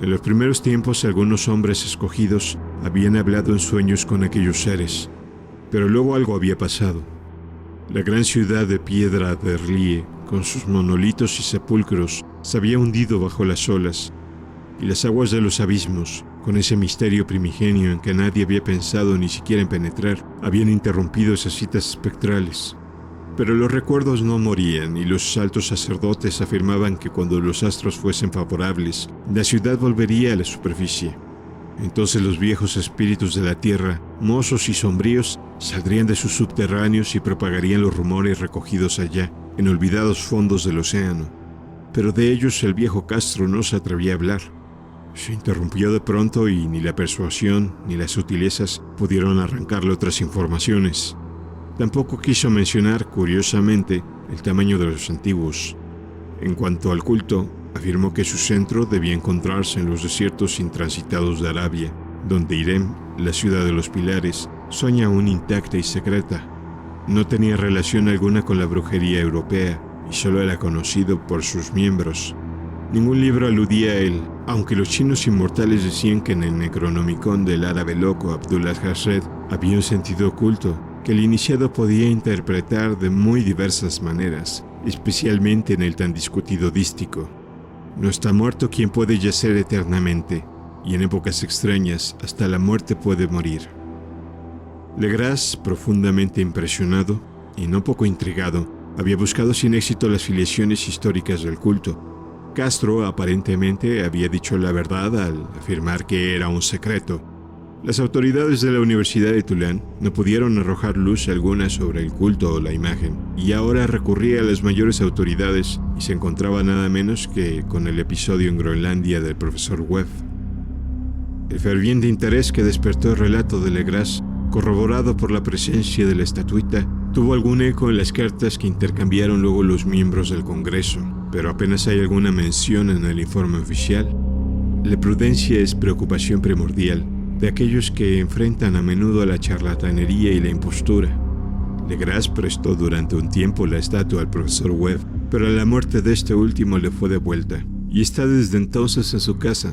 En los primeros tiempos, algunos hombres escogidos habían hablado en sueños con aquellos seres, pero luego algo había pasado. La gran ciudad de piedra de Erlie, con sus monolitos y sepulcros, se había hundido bajo las olas, y las aguas de los abismos, con ese misterio primigenio en que nadie había pensado ni siquiera en penetrar, habían interrumpido esas citas espectrales. Pero los recuerdos no morían, y los altos sacerdotes afirmaban que cuando los astros fuesen favorables, la ciudad volvería a la superficie. Entonces los viejos espíritus de la tierra, mozos y sombríos, saldrían de sus subterráneos y propagarían los rumores recogidos allá, en olvidados fondos del océano. Pero de ellos el viejo Castro no se atrevía a hablar. Se interrumpió de pronto y ni la persuasión ni las sutilezas pudieron arrancarle otras informaciones. Tampoco quiso mencionar, curiosamente, el tamaño de los antiguos. En cuanto al culto, afirmó que su centro debía encontrarse en los desiertos intransitados de Arabia, donde Irem, la ciudad de los pilares, sueña aún intacta y secreta. No tenía relación alguna con la brujería europea y solo era conocido por sus miembros. Ningún libro aludía a él, aunque los chinos inmortales decían que en el Necronomicon del árabe loco Abdullah Hasred había un sentido oculto que el iniciado podía interpretar de muy diversas maneras, especialmente en el tan discutido dístico. No está muerto quien puede yacer eternamente, y en épocas extrañas hasta la muerte puede morir. Legras, profundamente impresionado y no poco intrigado, había buscado sin éxito las filiaciones históricas del culto. Castro aparentemente había dicho la verdad al afirmar que era un secreto. Las autoridades de la Universidad de Tulane no pudieron arrojar luz alguna sobre el culto o la imagen, y ahora recurría a las mayores autoridades y se encontraba nada menos que con el episodio en Groenlandia del profesor Webb. El ferviente interés que despertó el relato de Legras, corroborado por la presencia de la estatuita, tuvo algún eco en las cartas que intercambiaron luego los miembros del Congreso, pero apenas hay alguna mención en el informe oficial. La prudencia es preocupación primordial de aquellos que enfrentan a menudo la charlatanería y la impostura. Legras prestó durante un tiempo la estatua al profesor Webb, pero a la muerte de este último le fue devuelta, y está desde entonces en su casa.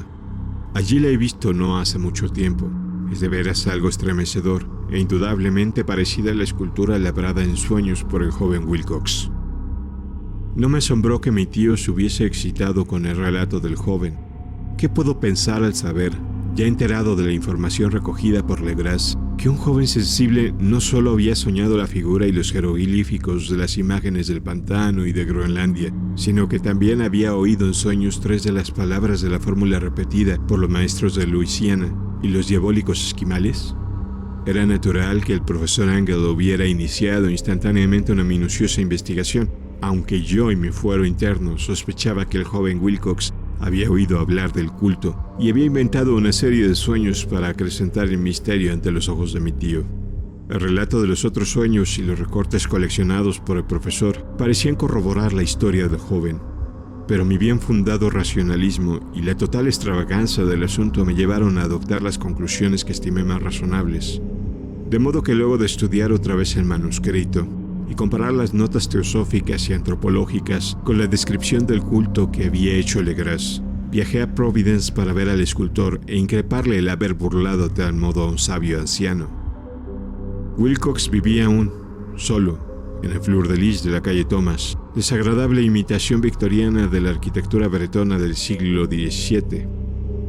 Allí la he visto no hace mucho tiempo. Es de veras algo estremecedor, e indudablemente parecida a la escultura labrada en sueños por el joven Wilcox. No me asombró que mi tío se hubiese excitado con el relato del joven. ¿Qué puedo pensar al saber, ya enterado de la información recogida por Legras, que un joven sensible no solo había soñado la figura y los jeroglíficos de las imágenes del pantano y de Groenlandia, sino que también había oído en sueños 3 de las palabras de la fórmula repetida por los maestros de Luisiana y los diabólicos esquimales? Era natural que el profesor Angell hubiera iniciado instantáneamente una minuciosa investigación, aunque yo en mi fuero interno sospechaba que el joven Wilcox había oído hablar del culto y había inventado una serie de sueños para acrecentar el misterio ante los ojos de mi tío. El relato de los otros sueños y los recortes coleccionados por el profesor parecían corroborar la historia del joven, pero mi bien fundado racionalismo y la total extravagancia del asunto me llevaron a adoptar las conclusiones que estimé más razonables. De modo que luego de estudiar otra vez el manuscrito y comparar las notas teosóficas y antropológicas con la descripción del culto que había hecho Legras, viajé a Providence para ver al escultor e increparle el haber burlado de tal modo a un sabio anciano. Wilcox vivía aún, solo, en el Fleur de Lis de la calle Thomas, desagradable imitación victoriana de la arquitectura bretona del siglo XVII.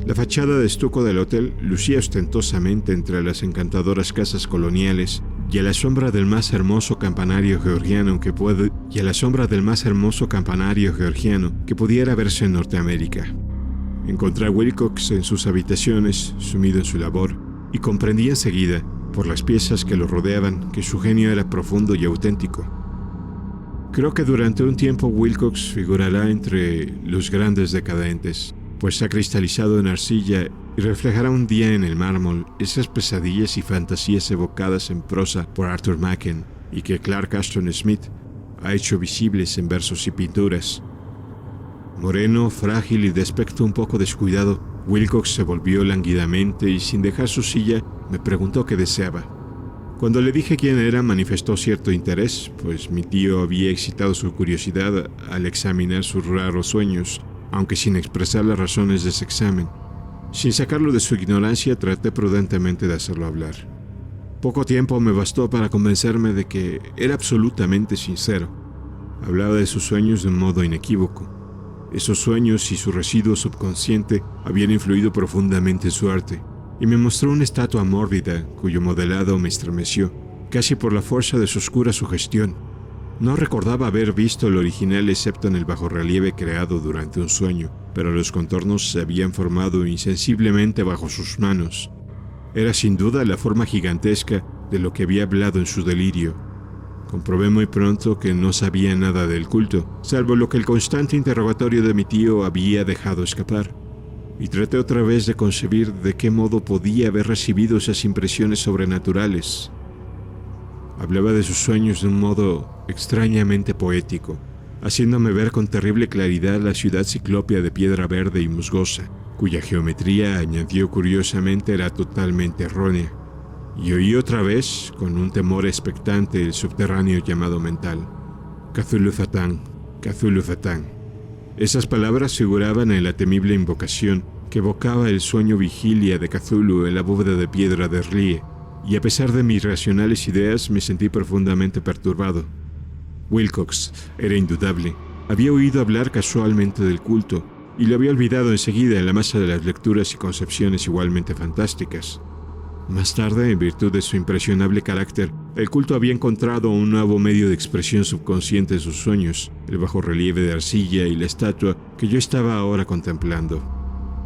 La fachada de estuco del hotel lucía ostentosamente entre las encantadoras casas coloniales y a la sombra del más hermoso campanario georgiano que pudiera verse en Norteamérica. Encontré a Wilcox en sus habitaciones, sumido en su labor, y comprendí enseguida, por las piezas que lo rodeaban, que su genio era profundo y auténtico. Creo que durante un tiempo Wilcox figurará entre los grandes decadentes, pues se ha cristalizado en arcilla y reflejará un día en el mármol esas pesadillas y fantasías evocadas en prosa por Arthur Machen y que Clark Ashton Smith ha hecho visibles en versos y pinturas. Moreno, frágil y de aspecto un poco descuidado, Wilcox se volvió lánguidamente y sin dejar su silla me preguntó qué deseaba. Cuando le dije quién era, manifestó cierto interés, pues mi tío había excitado su curiosidad al examinar sus raros sueños, aunque sin expresar las razones de ese examen. Sin sacarlo de su ignorancia, traté prudentemente de hacerlo hablar. Poco tiempo me bastó para convencerme de que era absolutamente sincero. Hablaba de sus sueños de un modo inequívoco. Esos sueños y su residuo subconsciente habían influido profundamente en su arte, y me mostró una estatua mórbida cuyo modelado me estremeció, casi por la fuerza de su oscura sugestión. No recordaba haber visto el original excepto en el bajorrelieve creado durante un sueño, pero los contornos se habían formado insensiblemente bajo sus manos. Era sin duda la forma gigantesca de lo que había hablado en su delirio. Comprobé muy pronto que no sabía nada del culto, salvo lo que el constante interrogatorio de mi tío había dejado escapar. Y traté otra vez de concebir de qué modo podía haber recibido esas impresiones sobrenaturales. Hablaba de sus sueños de un modo extrañamente poético, haciéndome ver con terrible claridad la ciudad ciclópea de piedra verde y musgosa, cuya geometría, añadió curiosamente, era totalmente errónea. Y oí otra vez, con un temor expectante, el subterráneo llamado mental. Cthulhu-Fatán, Cthulhu-Fatán. Esas palabras figuraban en la temible invocación que evocaba el sueño vigilia de Cthulhu en la bóveda de piedra de R'lyeh, y a pesar de mis racionales ideas me sentí profundamente perturbado. Wilcox era indudable. Había oído hablar casualmente del culto, y lo había olvidado enseguida en la masa de las lecturas y concepciones igualmente fantásticas. Más tarde, en virtud de su impresionable carácter, el culto había encontrado un nuevo medio de expresión subconsciente de sus sueños, el bajorrelieve de arcilla y la estatua que yo estaba ahora contemplando.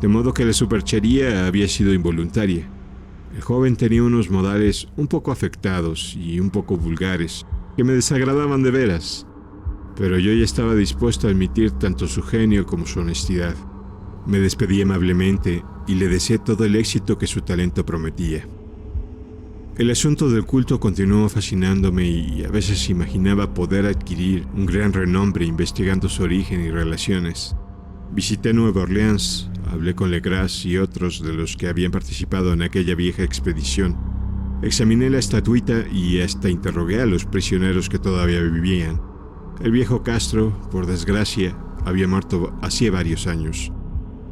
De modo que la superchería había sido involuntaria. El joven tenía unos modales un poco afectados y un poco vulgares, que me desagradaban de veras, pero yo ya estaba dispuesto a admitir tanto su genio como su honestidad. Me despedí amablemente y le deseé todo el éxito que su talento prometía. El asunto del culto continuó fascinándome y a veces imaginaba poder adquirir un gran renombre investigando su origen y relaciones. Visité Nueva Orleans, hablé con Legras y otros de los que habían participado en aquella vieja expedición. Examiné la estatuita y hasta interrogué a los prisioneros que todavía vivían. El viejo Castro, por desgracia, había muerto hacía varios años.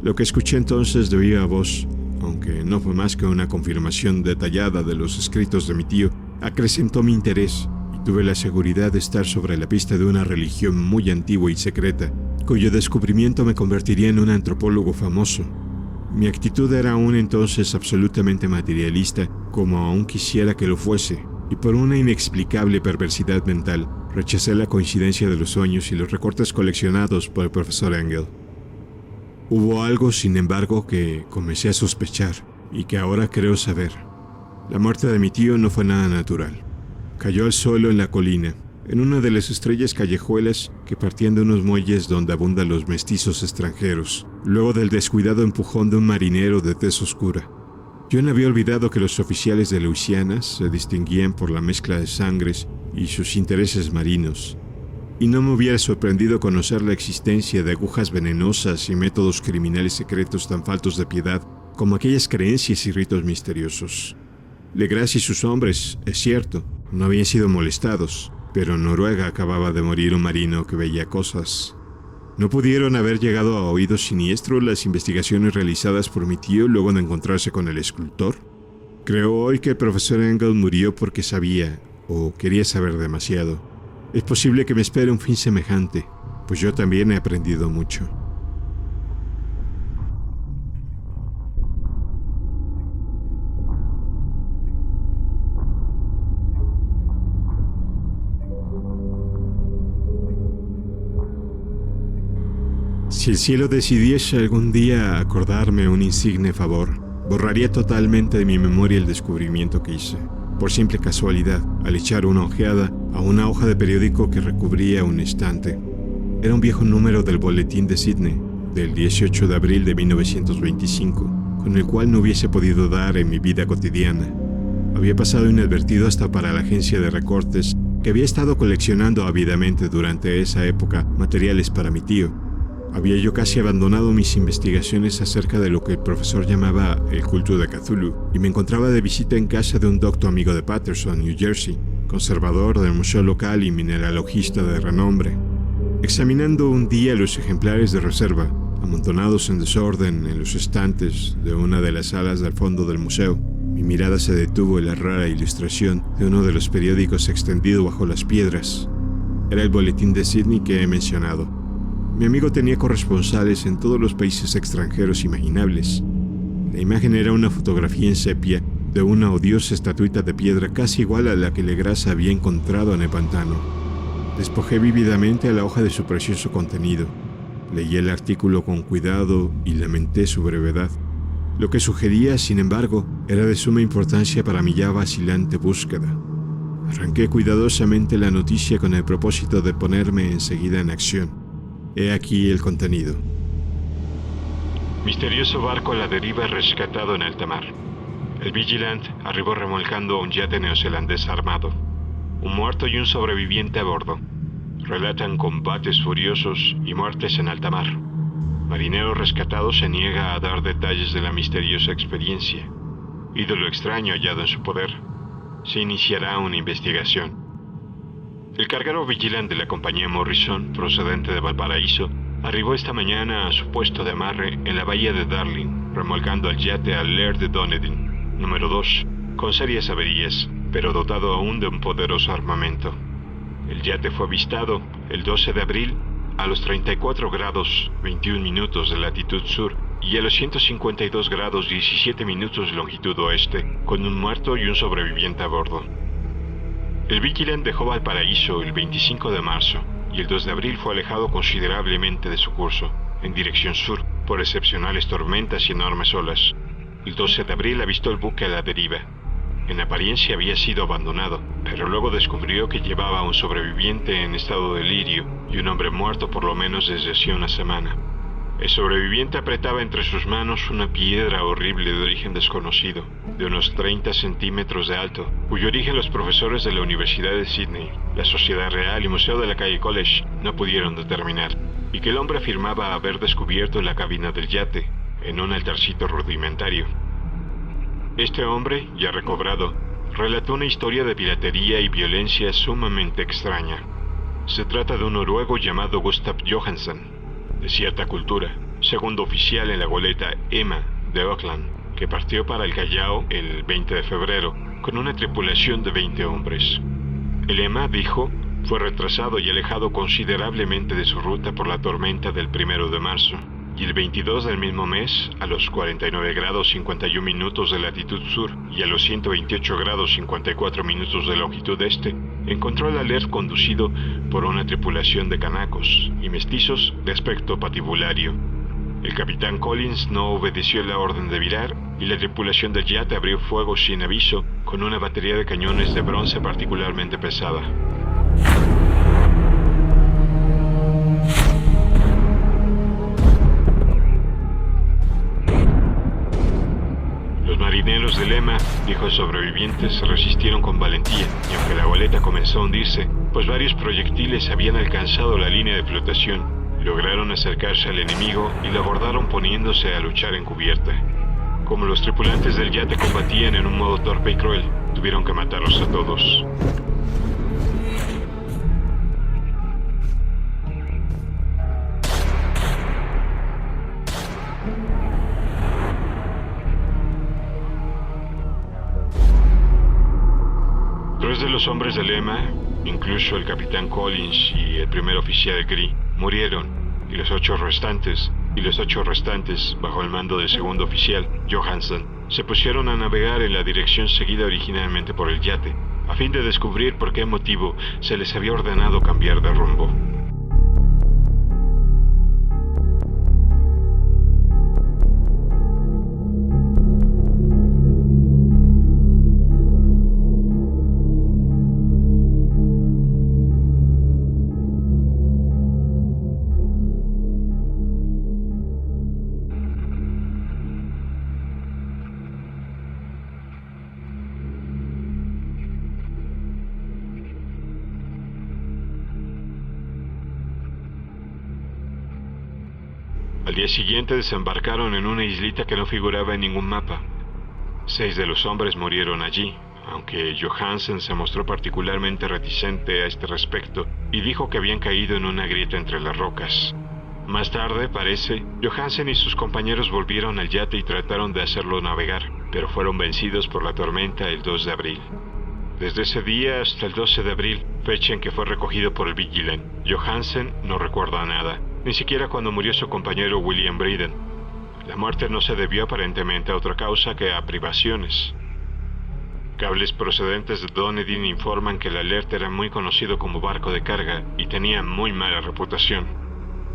Lo que escuché entonces de viva voz, aunque no fue más que una confirmación detallada de los escritos de mi tío, acrecentó mi interés y tuve la seguridad de estar sobre la pista de una religión muy antigua y secreta, cuyo descubrimiento me convertiría en un antropólogo famoso. Mi actitud era aún entonces absolutamente materialista, como aún quisiera que lo fuese, y por una inexplicable perversidad mental, rechacé la coincidencia de los sueños y los recortes coleccionados por el profesor Engel. Hubo algo, sin embargo, que comencé a sospechar y que ahora creo saber. La muerte de mi tío no fue nada natural. Cayó al suelo en la colina, en una de las estrellas callejuelas que partían de unos muelles donde abundan los mestizos extranjeros, luego del descuidado empujón de un marinero de tez oscura. Yo no había olvidado que los oficiales de Luisiana se distinguían por la mezcla de sangres y sus intereses marinos, y no me hubiera sorprendido conocer la existencia de agujas venenosas y métodos criminales secretos tan faltos de piedad como aquellas creencias y ritos misteriosos. Legras y sus hombres, es cierto, no habían sido molestados, pero en Noruega acababa de morir un marino que veía cosas. ¿No pudieron haber llegado a oídos siniestros las investigaciones realizadas por mi tío luego de encontrarse con el escultor? Creo hoy que el profesor Engel murió porque sabía, o quería saber demasiado. Es posible que me espere un fin semejante, pues yo también he aprendido mucho. Si el cielo decidiese algún día acordarme un insigne favor, borraría totalmente de mi memoria el descubrimiento que hice. Por simple casualidad, al echar una ojeada, a una hoja de periódico que recubría un estante. Era un viejo número del Boletín de Sídney, del 18 de abril de 1925, con el cual no hubiese podido dar en mi vida cotidiana. Había pasado inadvertido hasta para la agencia de recortes, que había estado coleccionando ávidamente durante esa época materiales para mi tío. Había yo casi abandonado mis investigaciones acerca de lo que el profesor llamaba el culto de Cthulhu, y me encontraba de visita en casa de un docto amigo de Paterson, New Jersey, conservador del museo local y mineralogista de renombre. Examinando un día los ejemplares de reserva, amontonados en desorden en los estantes de una de las salas del fondo del museo, mi mirada se detuvo en la rara ilustración de uno de los periódicos extendido bajo las piedras. Era el Boletín de Sídney que he mencionado. Mi amigo tenía corresponsales en todos los países extranjeros imaginables. La imagen era una fotografía en sepia de una odiosa estatuita de piedra casi igual a la que Legras había encontrado en el pantano. Despojé vívidamente a la hoja de su precioso contenido. Leí el artículo con cuidado y lamenté su brevedad. Lo que sugería, sin embargo, era de suma importancia para mi ya vacilante búsqueda. Arranqué cuidadosamente la noticia con el propósito de ponerme enseguida en acción. He aquí el contenido. Misterioso barco a la deriva rescatado en alta mar. El Vigilant arribó remolcando un yate neozelandés armado. Un muerto y un sobreviviente a bordo. Relatan combates furiosos y muertes en alta mar. Marinero rescatado se niega a dar detalles de la misteriosa experiencia. Ídolo extraño hallado en su poder. Se iniciará una investigación. El carguero Vigilant de la compañía Morrison, procedente de Valparaíso, arribó esta mañana a su puesto de amarre en la bahía de Darling, remolcando el yate al Laird de Dunedin, número 2, con serias averías, pero dotado aún de un poderoso armamento. El yate fue avistado el 12 de abril a los 34 grados 21 minutos de latitud sur y a los 152 grados 17 minutos de longitud oeste, con un muerto y un sobreviviente a bordo. El Vigilant dejó Valparaíso el 25 de marzo y el 2 de abril fue alejado considerablemente de su curso, en dirección sur, por excepcionales tormentas y enormes olas. El 12 de abril avistó el buque a la deriva. En apariencia había sido abandonado, pero luego descubrió que llevaba a un sobreviviente en estado de delirio y un hombre muerto por lo menos desde hacía una semana. El sobreviviente apretaba entre sus manos una piedra horrible de origen desconocido, de unos 30 centímetros de alto, cuyo origen los profesores de la Universidad de Sídney, la Sociedad Real y Museo de la Calle College no pudieron determinar, y que el hombre afirmaba haber descubierto en la cabina del yate, en un altarcito rudimentario. Este hombre, ya recobrado, relató una historia de piratería y violencia sumamente extraña. Se trata de un noruego llamado Gustav Johansen, de cierta cultura, segundo oficial en la goleta Emma de Auckland, que partió para el Callao el 20 de febrero con una tripulación de 20 hombres. El Emma, dijo, fue retrasado y alejado considerablemente de su ruta por la tormenta del 1 de marzo, y el 22 del mismo mes, a los 49 grados 51 minutos de latitud sur y a los 128 grados 54 minutos de longitud este, encontró el Alert conducido por una tripulación de canacos y mestizos de aspecto patibulario. El capitán Collins no obedeció la orden de virar y la tripulación del yate abrió fuego sin aviso con una batería de cañones de bronce particularmente pesada. Los marineros del Emma, dijo el sobreviviente, se resistieron con valentía, y aunque la goleta comenzó a hundirse, pues varios proyectiles habían alcanzado la línea de flotación, lograron acercarse al enemigo y lo abordaron poniéndose a luchar en cubierta. Como los tripulantes del yate combatían en un modo torpe y cruel, tuvieron que matarlos a todos. Tres de los hombres del Emma, incluso el capitán Collins y el primer oficial Gree, murieron, y los ocho restantes, bajo el mando del segundo oficial, Johansen, se pusieron a navegar en la dirección seguida originalmente por el yate, a fin de descubrir por qué motivo se les había ordenado cambiar de rumbo. Al día siguiente desembarcaron en una islita que no figuraba en ningún mapa. 6 de los hombres murieron allí, aunque Johansen se mostró particularmente reticente a este respecto y dijo que habían caído en una grieta entre las rocas. Más tarde, parece, Johansen y sus compañeros volvieron al yate y trataron de hacerlo navegar, pero fueron vencidos por la tormenta el 2 de abril. Desde ese día hasta el 12 de abril, fecha en que fue recogido por el Vigilant, Johansen no recuerda nada, ni siquiera cuando murió su compañero William Breeden. La muerte no se debió aparentemente a otra causa que a privaciones. Cables procedentes de Dunedin informan que el Alert era muy conocido como barco de carga y tenía muy mala reputación.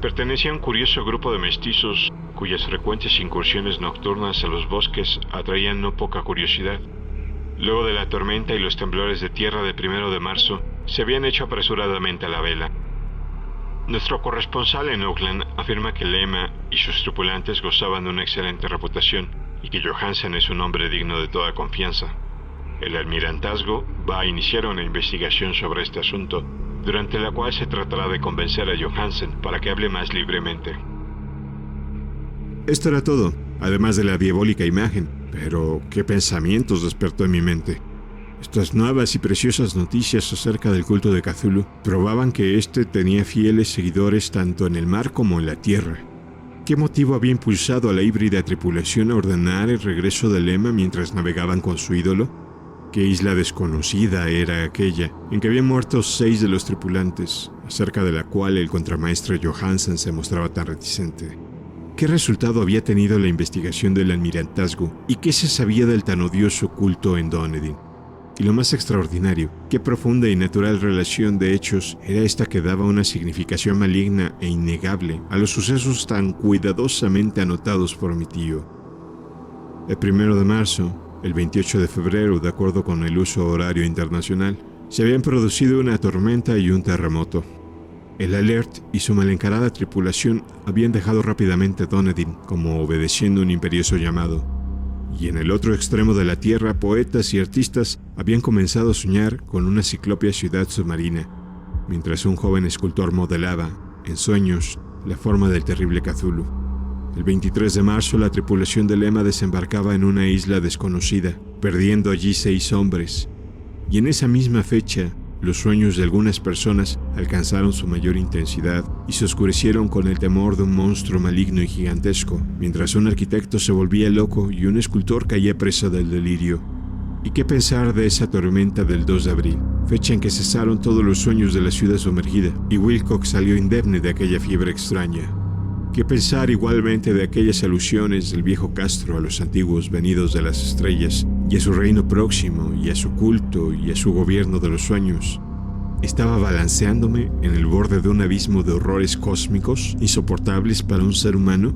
Pertenecía a un curioso grupo de mestizos cuyas frecuentes incursiones nocturnas a los bosques atraían no poca curiosidad. Luego de la tormenta y los temblores de tierra del 1 de marzo, se habían hecho apresuradamente a la vela. Nuestro corresponsal en Auckland afirma que Lema y sus tripulantes gozaban de una excelente reputación y que Johansen es un hombre digno de toda confianza. El almirantazgo va a iniciar una investigación sobre este asunto, durante la cual se tratará de convencer a Johansen para que hable más libremente. Esto era todo, además de la diabólica imagen, pero ¿qué pensamientos despertó en mi mente? Estas nuevas y preciosas noticias acerca del culto de Cthulhu probaban que éste tenía fieles seguidores tanto en el mar como en la tierra. ¿Qué motivo había impulsado a la híbrida tripulación a ordenar el regreso de Lema mientras navegaban con su ídolo? ¿Qué isla desconocida era aquella en que habían muerto 6 de los tripulantes, acerca de la cual el contramaestre Johansen se mostraba tan reticente? ¿Qué resultado había tenido la investigación del almirantazgo y qué se sabía del tan odioso culto en Dunedin? Y lo más extraordinario, qué profunda y natural relación de hechos era esta que daba una significación maligna e innegable a los sucesos tan cuidadosamente anotados por mi tío. El 1 de marzo, el 28 de febrero, de acuerdo con el uso horario internacional, se habían producido una tormenta y un terremoto. El Alert y su mal encarada tripulación habían dejado rápidamente Dunedin, como obedeciendo un imperioso llamado. Y en el otro extremo de la tierra, poetas y artistas habían comenzado a soñar con una ciclópea ciudad submarina, mientras un joven escultor modelaba, en sueños, la forma del terrible Cthulhu. El 23 de marzo, la tripulación de Lema desembarcaba en una isla desconocida, perdiendo allí 6 hombres. Y en esa misma fecha, los sueños de algunas personas alcanzaron su mayor intensidad y se oscurecieron con el temor de un monstruo maligno y gigantesco, mientras un arquitecto se volvía loco y un escultor caía presa del delirio. ¿Y qué pensar de esa tormenta del 2 de abril, fecha en que cesaron todos los sueños de la ciudad sumergida y Wilcox salió indemne de aquella fiebre extraña? ¿Qué pensar igualmente de aquellas alusiones del viejo Castro a los antiguos venidos de las estrellas y a su reino próximo y a su culto y a su gobierno de los sueños? Estaba balanceándome en el borde de un abismo de horrores cósmicos insoportables para un ser humano.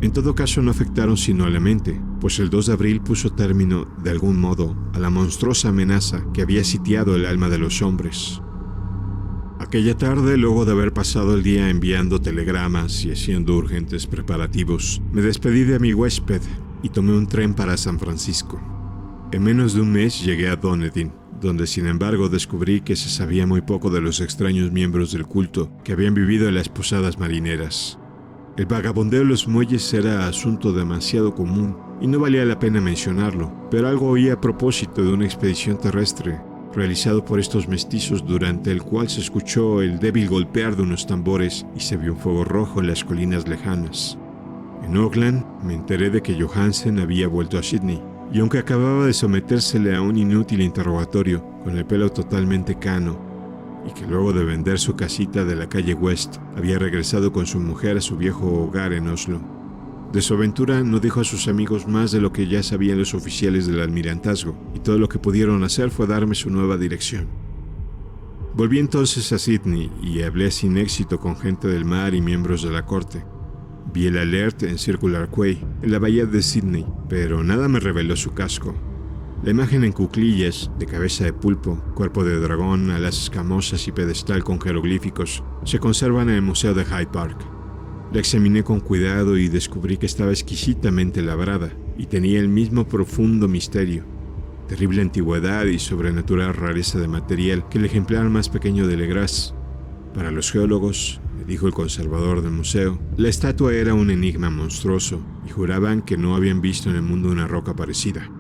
En todo caso no afectaron sino a la mente, pues el 2 de abril puso término, de algún modo, a la monstruosa amenaza que había sitiado el alma de los hombres. Aquella tarde, luego de haber pasado el día enviando telegramas y haciendo urgentes preparativos, me despedí de mi huésped y tomé un tren para San Francisco. En menos de un mes llegué a Dunedin, donde sin embargo descubrí que se sabía muy poco de los extraños miembros del culto que habían vivido en las posadas marineras. El vagabundeo en los muelles era asunto demasiado común y no valía la pena mencionarlo, pero algo oí a propósito de una expedición terrestre realizado por estos mestizos, durante el cual se escuchó el débil golpear de unos tambores y se vio un fuego rojo en las colinas lejanas. En Auckland me enteré de que Johansen había vuelto a Sydney, y aunque acababa de sometérsele a un inútil interrogatorio con el pelo totalmente cano, y que luego de vender su casita de la calle West había regresado con su mujer a su viejo hogar en Oslo, de su aventura no dijo a sus amigos más de lo que ya sabían los oficiales del almirantazgo, y todo lo que pudieron hacer fue darme su nueva dirección. Volví entonces a Sydney y hablé sin éxito con gente del mar y miembros de la corte. Vi el Alert en Circular Quay, en la bahía de Sydney, pero nada me reveló su casco. La imagen en cuclillas, de cabeza de pulpo, cuerpo de dragón, alas escamosas y pedestal con jeroglíficos, se conservan en el Museo de Hyde Park. La examiné con cuidado y descubrí que estaba exquisitamente labrada y tenía el mismo profundo misterio, terrible antigüedad y sobrenatural rareza de material que el ejemplar más pequeño de Legras. Para los geólogos, me dijo el conservador del museo, la estatua era un enigma monstruoso y juraban que no habían visto en el mundo una roca parecida.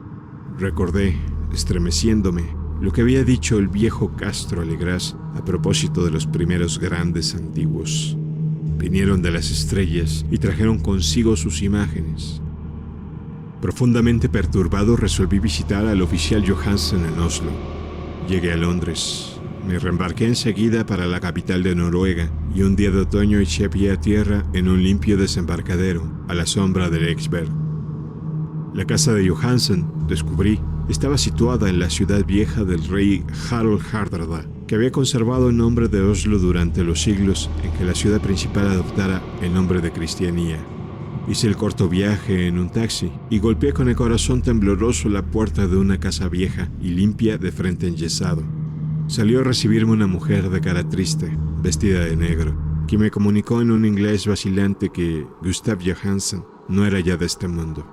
Recordé, estremeciéndome, lo que había dicho el viejo Castro Alegraz a propósito de los primeros grandes antiguos. Vinieron de las estrellas y trajeron consigo sus imágenes. Profundamente perturbado, resolví visitar al oficial Johansen en Oslo. Llegué a Londres. Me reembarqué enseguida para la capital de Noruega y un día de otoño eché pie a tierra en un limpio desembarcadero a la sombra del Eksberg. La casa de Johansen, descubrí, estaba situada en la ciudad vieja del rey Harald Hardrada, que había conservado el nombre de Oslo durante los siglos en que la ciudad principal adoptara el nombre de Cristianía. Hice el corto viaje en un taxi y golpeé con el corazón tembloroso la puerta de una casa vieja y limpia de frente enyesado. Salió a recibirme una mujer de cara triste, vestida de negro, que me comunicó en un inglés vacilante que Gustav Johansen no era ya de este mundo.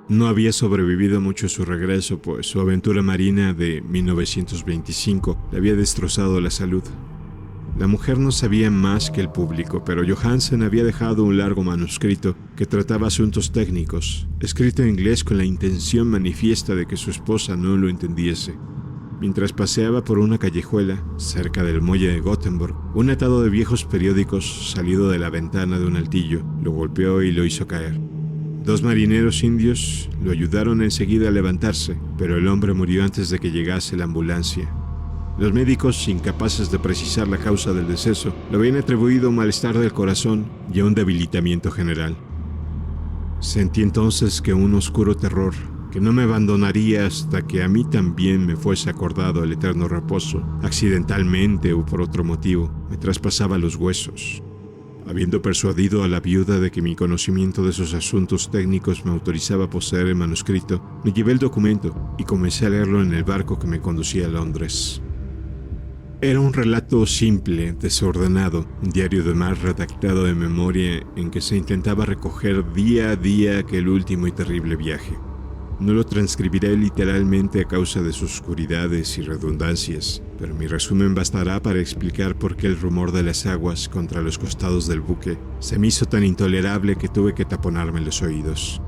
No había sobrevivido mucho a su regreso, pues su aventura marina de 1925 le había destrozado la salud. La mujer no sabía más que el público, pero Johansen había dejado un largo manuscrito que trataba asuntos técnicos, escrito en inglés con la intención manifiesta de que su esposa no lo entendiese. Mientras paseaba por una callejuela, cerca del muelle de Gothenburg, un atado de viejos periódicos salido de la ventana de un altillo lo golpeó y lo hizo caer. 2 marineros indios lo ayudaron enseguida a levantarse, pero el hombre murió antes de que llegase la ambulancia. Los médicos, incapaces de precisar la causa del deceso, lo habían atribuido a un malestar del corazón y a un debilitamiento general. Sentí entonces que un oscuro terror, que no me abandonaría hasta que a mí también me fuese acordado el eterno reposo, accidentalmente o por otro motivo, me traspasaba los huesos. Habiendo persuadido a la viuda de que mi conocimiento de esos asuntos técnicos me autorizaba a poseer el manuscrito, me llevé el documento y comencé a leerlo en el barco que me conducía a Londres. Era un relato simple, desordenado, un diario de mar redactado de memoria en que se intentaba recoger día a día aquel último y terrible viaje. No lo transcribiré literalmente a causa de sus oscuridades y redundancias, pero mi resumen bastará para explicar por qué el rumor de las aguas contra los costados del buque se me hizo tan intolerable que tuve que taponarme los oídos.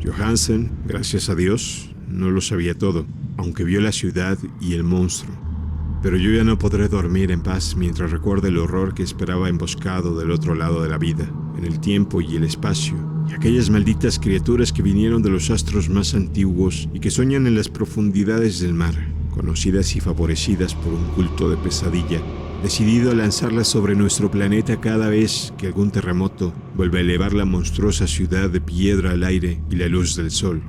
Johansen, gracias a Dios, no lo sabía todo, aunque vio la ciudad y el monstruo. Pero yo ya no podré dormir en paz mientras recuerde el horror que esperaba emboscado del otro lado de la vida, en el tiempo y el espacio, y aquellas malditas criaturas que vinieron de los astros más antiguos y que sueñan en las profundidades del mar, conocidas y favorecidas por un culto de pesadilla, decidido a lanzarlas sobre nuestro planeta cada vez que algún terremoto vuelve a elevar la monstruosa ciudad de piedra al aire y la luz del sol.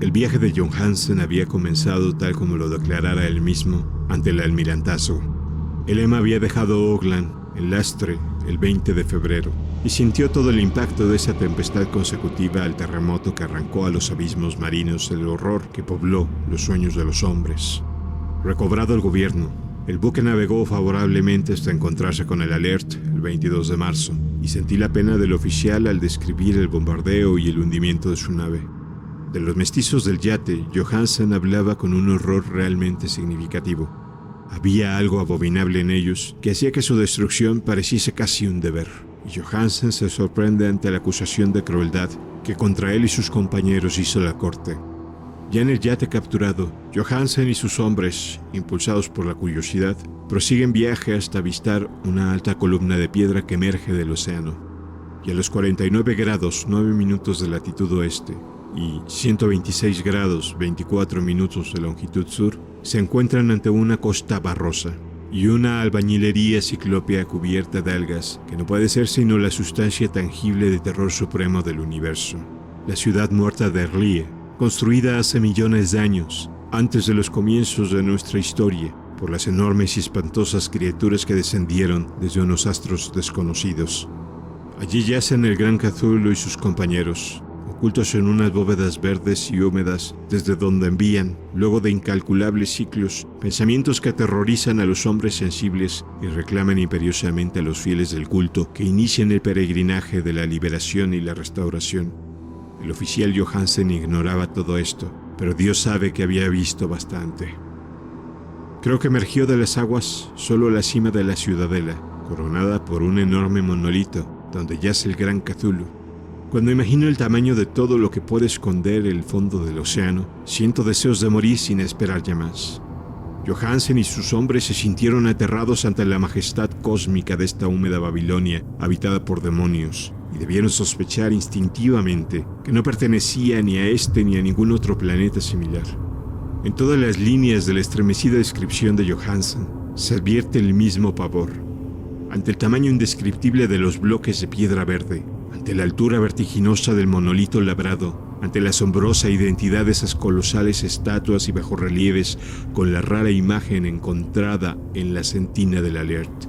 El viaje de Johansen había comenzado tal como lo declarara él mismo ante el almirantazo. El Emma había dejado Auckland, el lastre, el 20 de febrero, y sintió todo el impacto de esa tempestad consecutiva al terremoto que arrancó a los abismos marinos el horror que pobló los sueños de los hombres. Recobrado el gobierno, el buque navegó favorablemente hasta encontrarse con el Alert el 22 de marzo, y sentí la pena del oficial al describir el bombardeo y el hundimiento de su nave. De los mestizos del yate, Johansen hablaba con un horror realmente significativo. Había algo abominable en ellos que hacía que su destrucción pareciese casi un deber, y Johansen se sorprende ante la acusación de crueldad que contra él y sus compañeros hizo la corte. Ya en el yate capturado, Johansen y sus hombres, impulsados por la curiosidad, prosiguen viaje hasta avistar una alta columna de piedra que emerge del océano. Y a los 49 grados 9 minutos de latitud oeste y 126 grados 24 minutos de longitud sur, se encuentran ante una costa barrosa y una albañilería ciclópea cubierta de algas que no puede ser sino la sustancia tangible de terror supremo del universo. La ciudad muerta de Erlie, construida hace millones de años, antes de los comienzos de nuestra historia, por las enormes y espantosas criaturas que descendieron desde unos astros desconocidos. Allí yacen el gran Cthulhu y sus compañeros, ocultos en unas bóvedas verdes y húmedas, desde donde envían, luego de incalculables ciclos, pensamientos que aterrorizan a los hombres sensibles y reclaman imperiosamente a los fieles del culto que inician el peregrinaje de la liberación y la restauración. El oficial Johansen ignoraba todo esto, pero Dios sabe que había visto bastante. Creo que emergió de las aguas solo la cima de la ciudadela, coronada por un enorme monolito donde yace el gran Cthulhu. Cuando imagino el tamaño de todo lo que puede esconder el fondo del océano, siento deseos de morir sin esperar ya más. Johansen y sus hombres se sintieron aterrados ante la majestad cósmica de esta húmeda Babilonia, habitada por demonios, y debieron sospechar instintivamente que no pertenecía ni a este ni a ningún otro planeta similar. En todas las líneas de la estremecida descripción de Johansen se advierte el mismo pavor. Ante el tamaño indescriptible de los bloques de piedra verde, ante la altura vertiginosa del monolito labrado, ante la asombrosa identidad de esas colosales estatuas y bajorrelieves con la rara imagen encontrada en la sentina del Alert.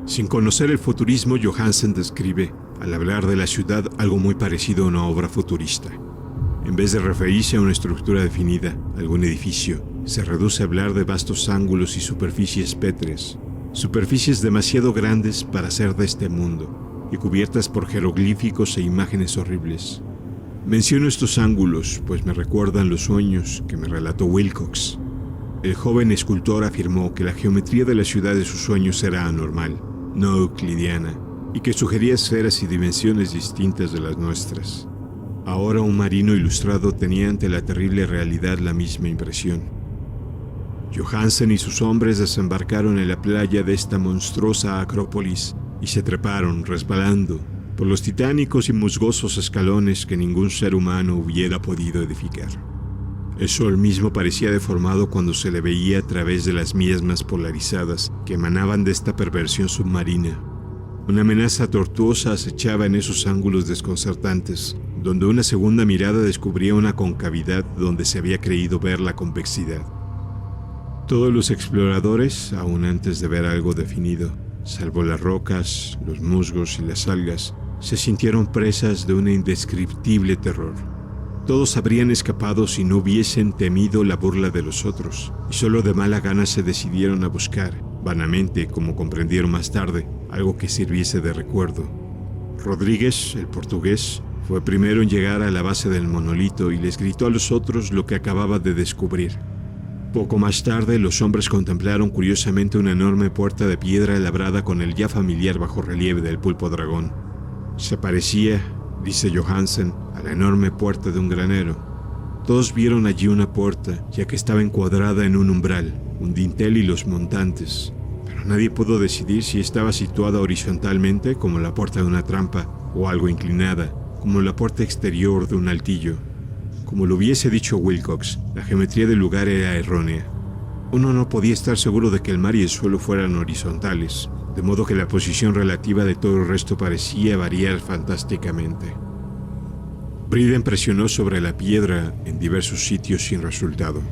Sin conocer el futurismo, Johansen describe, al hablar de la ciudad, algo muy parecido a una obra futurista. En vez de referirse a una estructura definida, algún edificio, se reduce a hablar de vastos ángulos y superficies pétreas, superficies demasiado grandes para ser de este mundo, y cubiertas por jeroglíficos e imágenes horribles. Menciono estos ángulos, pues me recuerdan los sueños que me relató Wilcox. El joven escultor afirmó que la geometría de la ciudad de sus sueños era anormal, no euclidiana, y que sugería esferas y dimensiones distintas de las nuestras. Ahora un marino ilustrado tenía ante la terrible realidad la misma impresión. Johansen y sus hombres desembarcaron en la playa de esta monstruosa acrópolis y se treparon, resbalando, por los titánicos y musgosos escalones que ningún ser humano hubiera podido edificar. El sol mismo parecía deformado cuando se le veía a través de las miasmas polarizadas que emanaban de esta perversión submarina. Una amenaza tortuosa acechaba en esos ángulos desconcertantes, donde una segunda mirada descubría una concavidad donde se había creído ver la convexidad. Todos los exploradores, aún antes de ver algo definido, salvo las rocas, los musgos y las algas, se sintieron presas de un indescriptible terror. Todos habrían escapado si no hubiesen temido la burla de los otros, y solo de mala gana se decidieron a buscar, vanamente, como comprendieron más tarde, algo que sirviese de recuerdo. Rodríguez, el portugués, fue primero en llegar a la base del monolito y les gritó a los otros lo que acababa de descubrir. Poco más tarde, los hombres contemplaron curiosamente una enorme puerta de piedra labrada con el ya familiar bajorrelieve del pulpo dragón. Se parecía, dice Johansen, a la enorme puerta de un granero. Todos vieron allí una puerta, ya que estaba encuadrada en un umbral, un dintel y los montantes, pero nadie pudo decidir si estaba situada horizontalmente, como la puerta de una trampa, o algo inclinada, como la puerta exterior de un altillo. Como lo hubiese dicho Wilcox, la geometría del lugar era errónea. Uno no podía estar seguro de que el mar y el suelo fueran horizontales, de modo que la posición relativa de todo el resto parecía variar fantásticamente. Briden presionó sobre la piedra en diversos sitios sin resultado.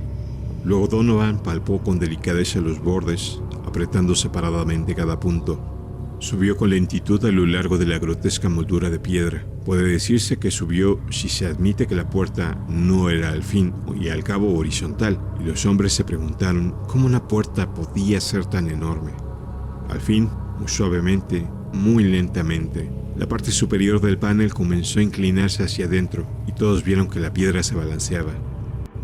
Luego Donovan palpó con delicadeza los bordes, apretando separadamente cada punto. Subió con lentitud a lo largo de la grotesca moldura de piedra. Puede decirse que subió si se admite que la puerta no era al fin y al cabo horizontal, y los hombres se preguntaron cómo una puerta podía ser tan enorme. Al fin, muy suavemente, muy lentamente, la parte superior del panel comenzó a inclinarse hacia adentro y todos vieron que la piedra se balanceaba.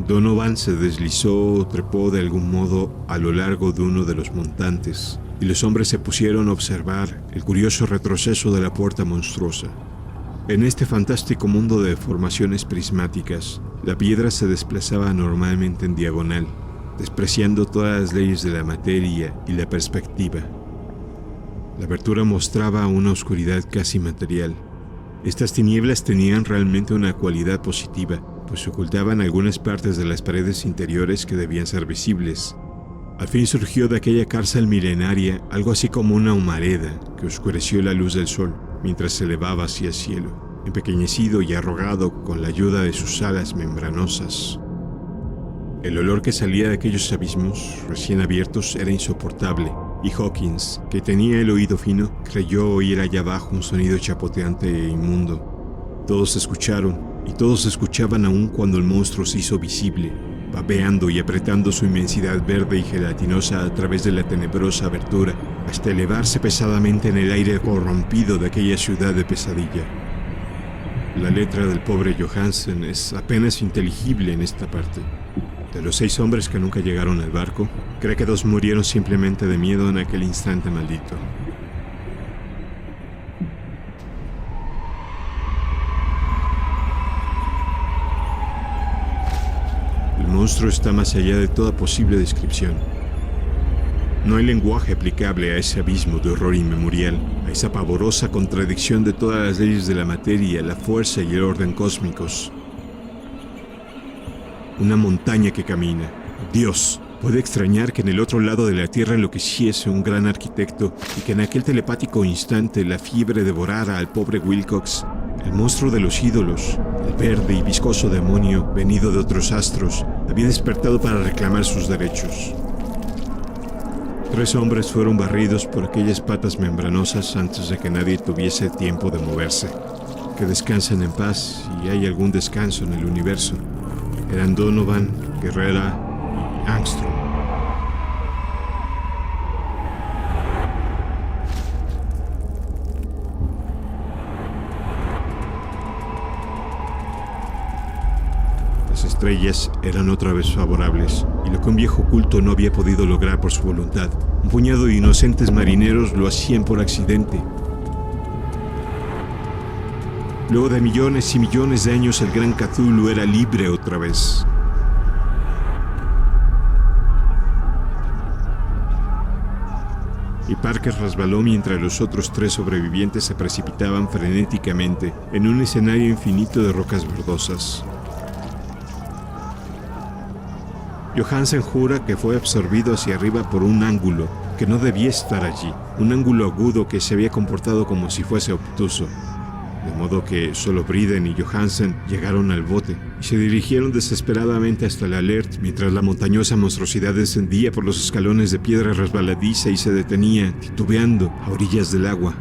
Donovan se deslizó o trepó de algún modo a lo largo de uno de los montantes y los hombres se pusieron a observar el curioso retroceso de la puerta monstruosa. En este fantástico mundo de formaciones prismáticas, la piedra se desplazaba anormalmente en diagonal, despreciando todas las leyes de la materia y la perspectiva. La abertura mostraba una oscuridad casi material. Estas tinieblas tenían realmente una cualidad positiva, pues ocultaban algunas partes de las paredes interiores que debían ser visibles. Al fin surgió de aquella cárcel milenaria algo así como una humareda que oscureció la luz del sol mientras se elevaba hacia el cielo, empequeñecido y arrogado con la ayuda de sus alas membranosas. El olor que salía de aquellos abismos recién abiertos era insoportable, y Hawkins, que tenía el oído fino, creyó oír allá abajo un sonido chapoteante e inmundo. Todos escucharon, y todos escuchaban aún cuando el monstruo se hizo visible, babeando y apretando su inmensidad verde y gelatinosa a través de la tenebrosa abertura, hasta elevarse pesadamente en el aire corrompido de aquella ciudad de pesadilla. La letra del pobre Johansen es apenas inteligible en esta parte. De los 6 hombres que nunca llegaron al barco, cree que 2 murieron simplemente de miedo en aquel instante maldito. El monstruo está más allá de toda posible descripción. No hay lenguaje aplicable a ese abismo de horror inmemorial, a esa pavorosa contradicción de todas las leyes de la materia, la fuerza y el orden cósmicos. Una montaña que camina. Dios, puede extrañar que en el otro lado de la Tierra enloqueciese un gran arquitecto y que en aquel telepático instante la fiebre devorara al pobre Wilcox. El monstruo de los ídolos, el verde y viscoso demonio venido de otros astros, había despertado para reclamar sus derechos. 3 hombres fueron barridos por aquellas patas membranosas antes de que nadie tuviese tiempo de moverse. Que descansen en paz si hay algún descanso en el universo. Eran Donovan, Guerrera y Armstrong. Las estrellas eran otra vez favorables, y lo que un viejo culto no había podido lograr por su voluntad, un puñado de inocentes marineros lo hacían por accidente. Luego de millones y millones de años, el gran Cthulhu era libre otra vez. Y Parker resbaló mientras los otros 3 sobrevivientes se precipitaban frenéticamente en un escenario infinito de rocas verdosas. Johansen jura que fue absorbido hacia arriba por un ángulo que no debía estar allí, un ángulo agudo que se había comportado como si fuese obtuso. De modo que solo Briden y Johansen llegaron al bote y se dirigieron desesperadamente hasta el Alert mientras la montañosa monstruosidad descendía por los escalones de piedra resbaladiza y se detenía, titubeando, a orillas del agua.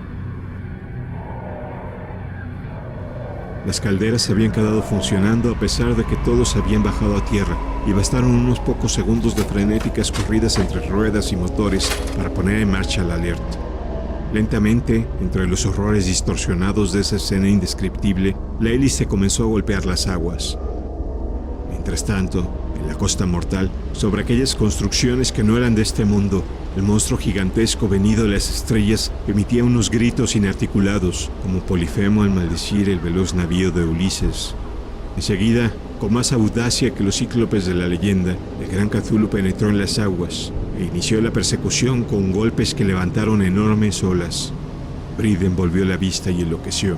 Las calderas se habían quedado funcionando a pesar de que todos habían bajado a tierra y bastaron unos pocos segundos de frenéticas corridas entre ruedas y motores para poner en marcha el Alert. Lentamente, entre los horrores distorsionados de esa escena indescriptible, la hélice comenzó a golpear las aguas. Mientras tanto, en la costa mortal, sobre aquellas construcciones que no eran de este mundo, el monstruo gigantesco venido de las estrellas emitía unos gritos inarticulados, como Polifemo al maldecir el veloz navío de Ulises. Enseguida, con más audacia que los cíclopes de la leyenda, el gran Cthulhu penetró en las aguas e inició la persecución con golpes que levantaron enormes olas. Briden volvió la vista y enloqueció.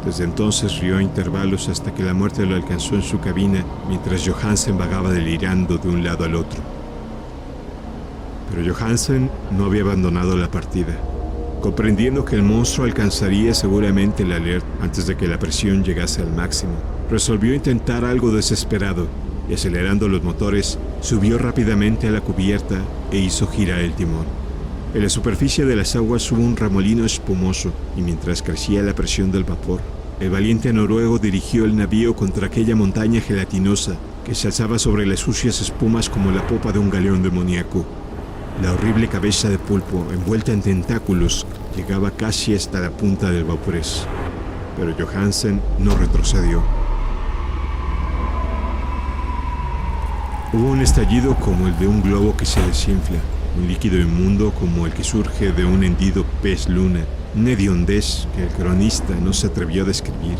Desde entonces rió a intervalos hasta que la muerte lo alcanzó en su cabina mientras Johansen vagaba delirando de un lado al otro. Pero Johansen no había abandonado la partida. Comprendiendo que el monstruo alcanzaría seguramente el Alert antes de que la presión llegase al máximo, resolvió intentar algo desesperado y, acelerando los motores, subió rápidamente a la cubierta e hizo girar el timón. En la superficie de las aguas hubo un remolino espumoso y mientras crecía la presión del vapor, el valiente noruego dirigió el navío contra aquella montaña gelatinosa que se alzaba sobre las sucias espumas como la popa de un galeón demoníaco. La horrible cabeza de pulpo, envuelta en tentáculos, llegaba casi hasta la punta del vaporés. Pero Johansen no retrocedió. Hubo un estallido como el de un globo que se desinfla, un líquido inmundo como el que surge de un hendido pez luna, una hediondez que el cronista no se atrevió a describir.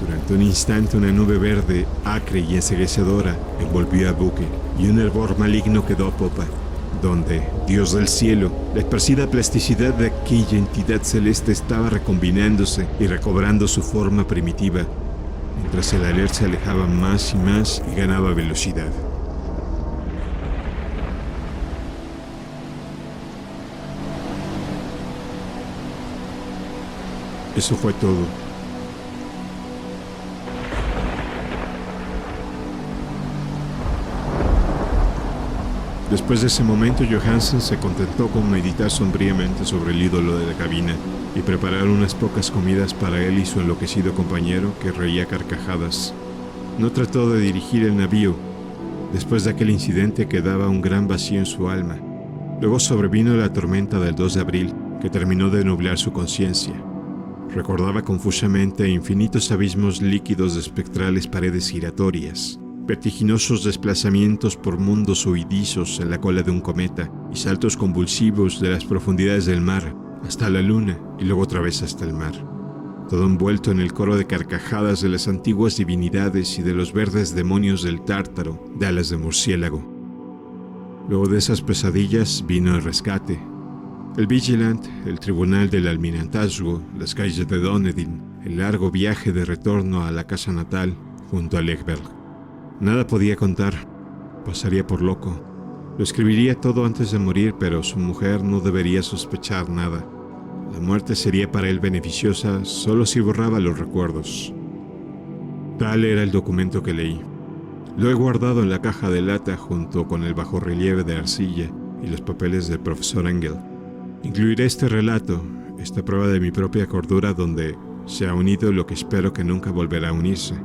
Durante un instante una nube verde, acre y enceguecedora, envolvió al buque, y un hervor maligno quedó a popa, donde, Dios del cielo, la esparcida plasticidad de aquella entidad celeste estaba recombinándose y recobrando su forma primitiva, mientras el Alert se alejaba más y más y ganaba velocidad. Eso fue todo. Después de ese momento, Johansen se contentó con meditar sombríamente sobre el ídolo de la cabina y preparar unas pocas comidas para él y su enloquecido compañero que reía carcajadas. No trató de dirigir el navío. Después de aquel incidente quedaba un gran vacío en su alma. Luego sobrevino la tormenta del 2 de abril que terminó de nublar su conciencia. Recordaba confusamente infinitos abismos líquidos de espectrales paredes giratorias, vertiginosos desplazamientos por mundos huidizos en la cola de un cometa y saltos convulsivos de las profundidades del mar hasta la luna y luego otra vez hasta el mar. Todo envuelto en el coro de carcajadas de las antiguas divinidades y de los verdes demonios del Tártaro de alas de murciélago. Luego de esas pesadillas vino el rescate. El Vigilant, el tribunal del almirantazgo, las calles de Dunedin, el largo viaje de retorno a la casa natal junto a Legberg. Nada podía contar, pasaría por loco. Lo escribiría todo antes de morir, pero su mujer no debería sospechar nada. La muerte sería para él beneficiosa solo si borraba los recuerdos. Tal era el documento que leí. Lo he guardado en la caja de lata junto con el bajorrelieve de arcilla y los papeles del profesor Engel. Incluiré este relato, esta prueba de mi propia cordura donde se ha unido lo que espero que nunca volverá a unirse.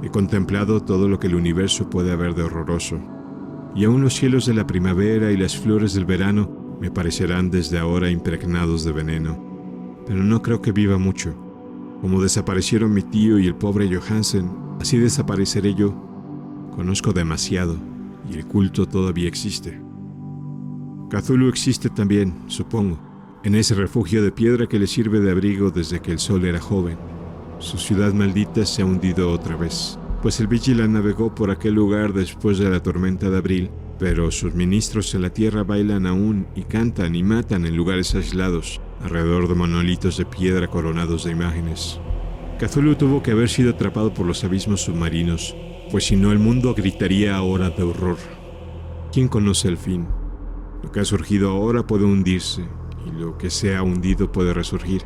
He contemplado todo lo que el universo puede haber de horroroso, y aún los cielos de la primavera y las flores del verano me parecerán desde ahora impregnados de veneno. Pero no creo que viva mucho. Como desaparecieron mi tío y el pobre Johansen, así desapareceré yo. Conozco demasiado, y el culto todavía existe. Cthulhu existe también, supongo, en ese refugio de piedra que le sirve de abrigo desde que el sol era joven. Su ciudad maldita se ha hundido otra vez, pues el Vigilant navegó por aquel lugar después de la tormenta de abril, pero sus ministros en la tierra bailan aún y cantan y matan en lugares aislados, alrededor de monolitos de piedra coronados de imágenes. Cthulhu tuvo que haber sido atrapado por los abismos submarinos, pues si no el mundo gritaría ahora de horror. ¿Quién conoce el fin? Lo que ha surgido ahora puede hundirse, y lo que se ha hundido puede resurgir.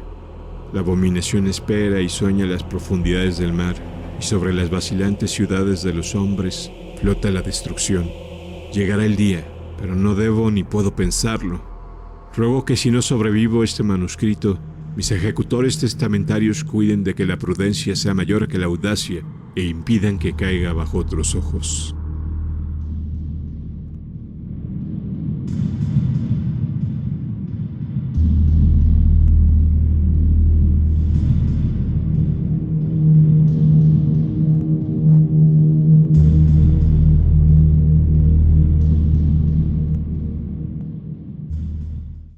La abominación espera y sueña las profundidades del mar, y sobre las vacilantes ciudades de los hombres flota la destrucción. Llegará el día, pero no debo ni puedo pensarlo. Ruego que si no sobrevivo este manuscrito, mis ejecutores testamentarios cuiden de que la prudencia sea mayor que la audacia e impidan que caiga bajo otros ojos.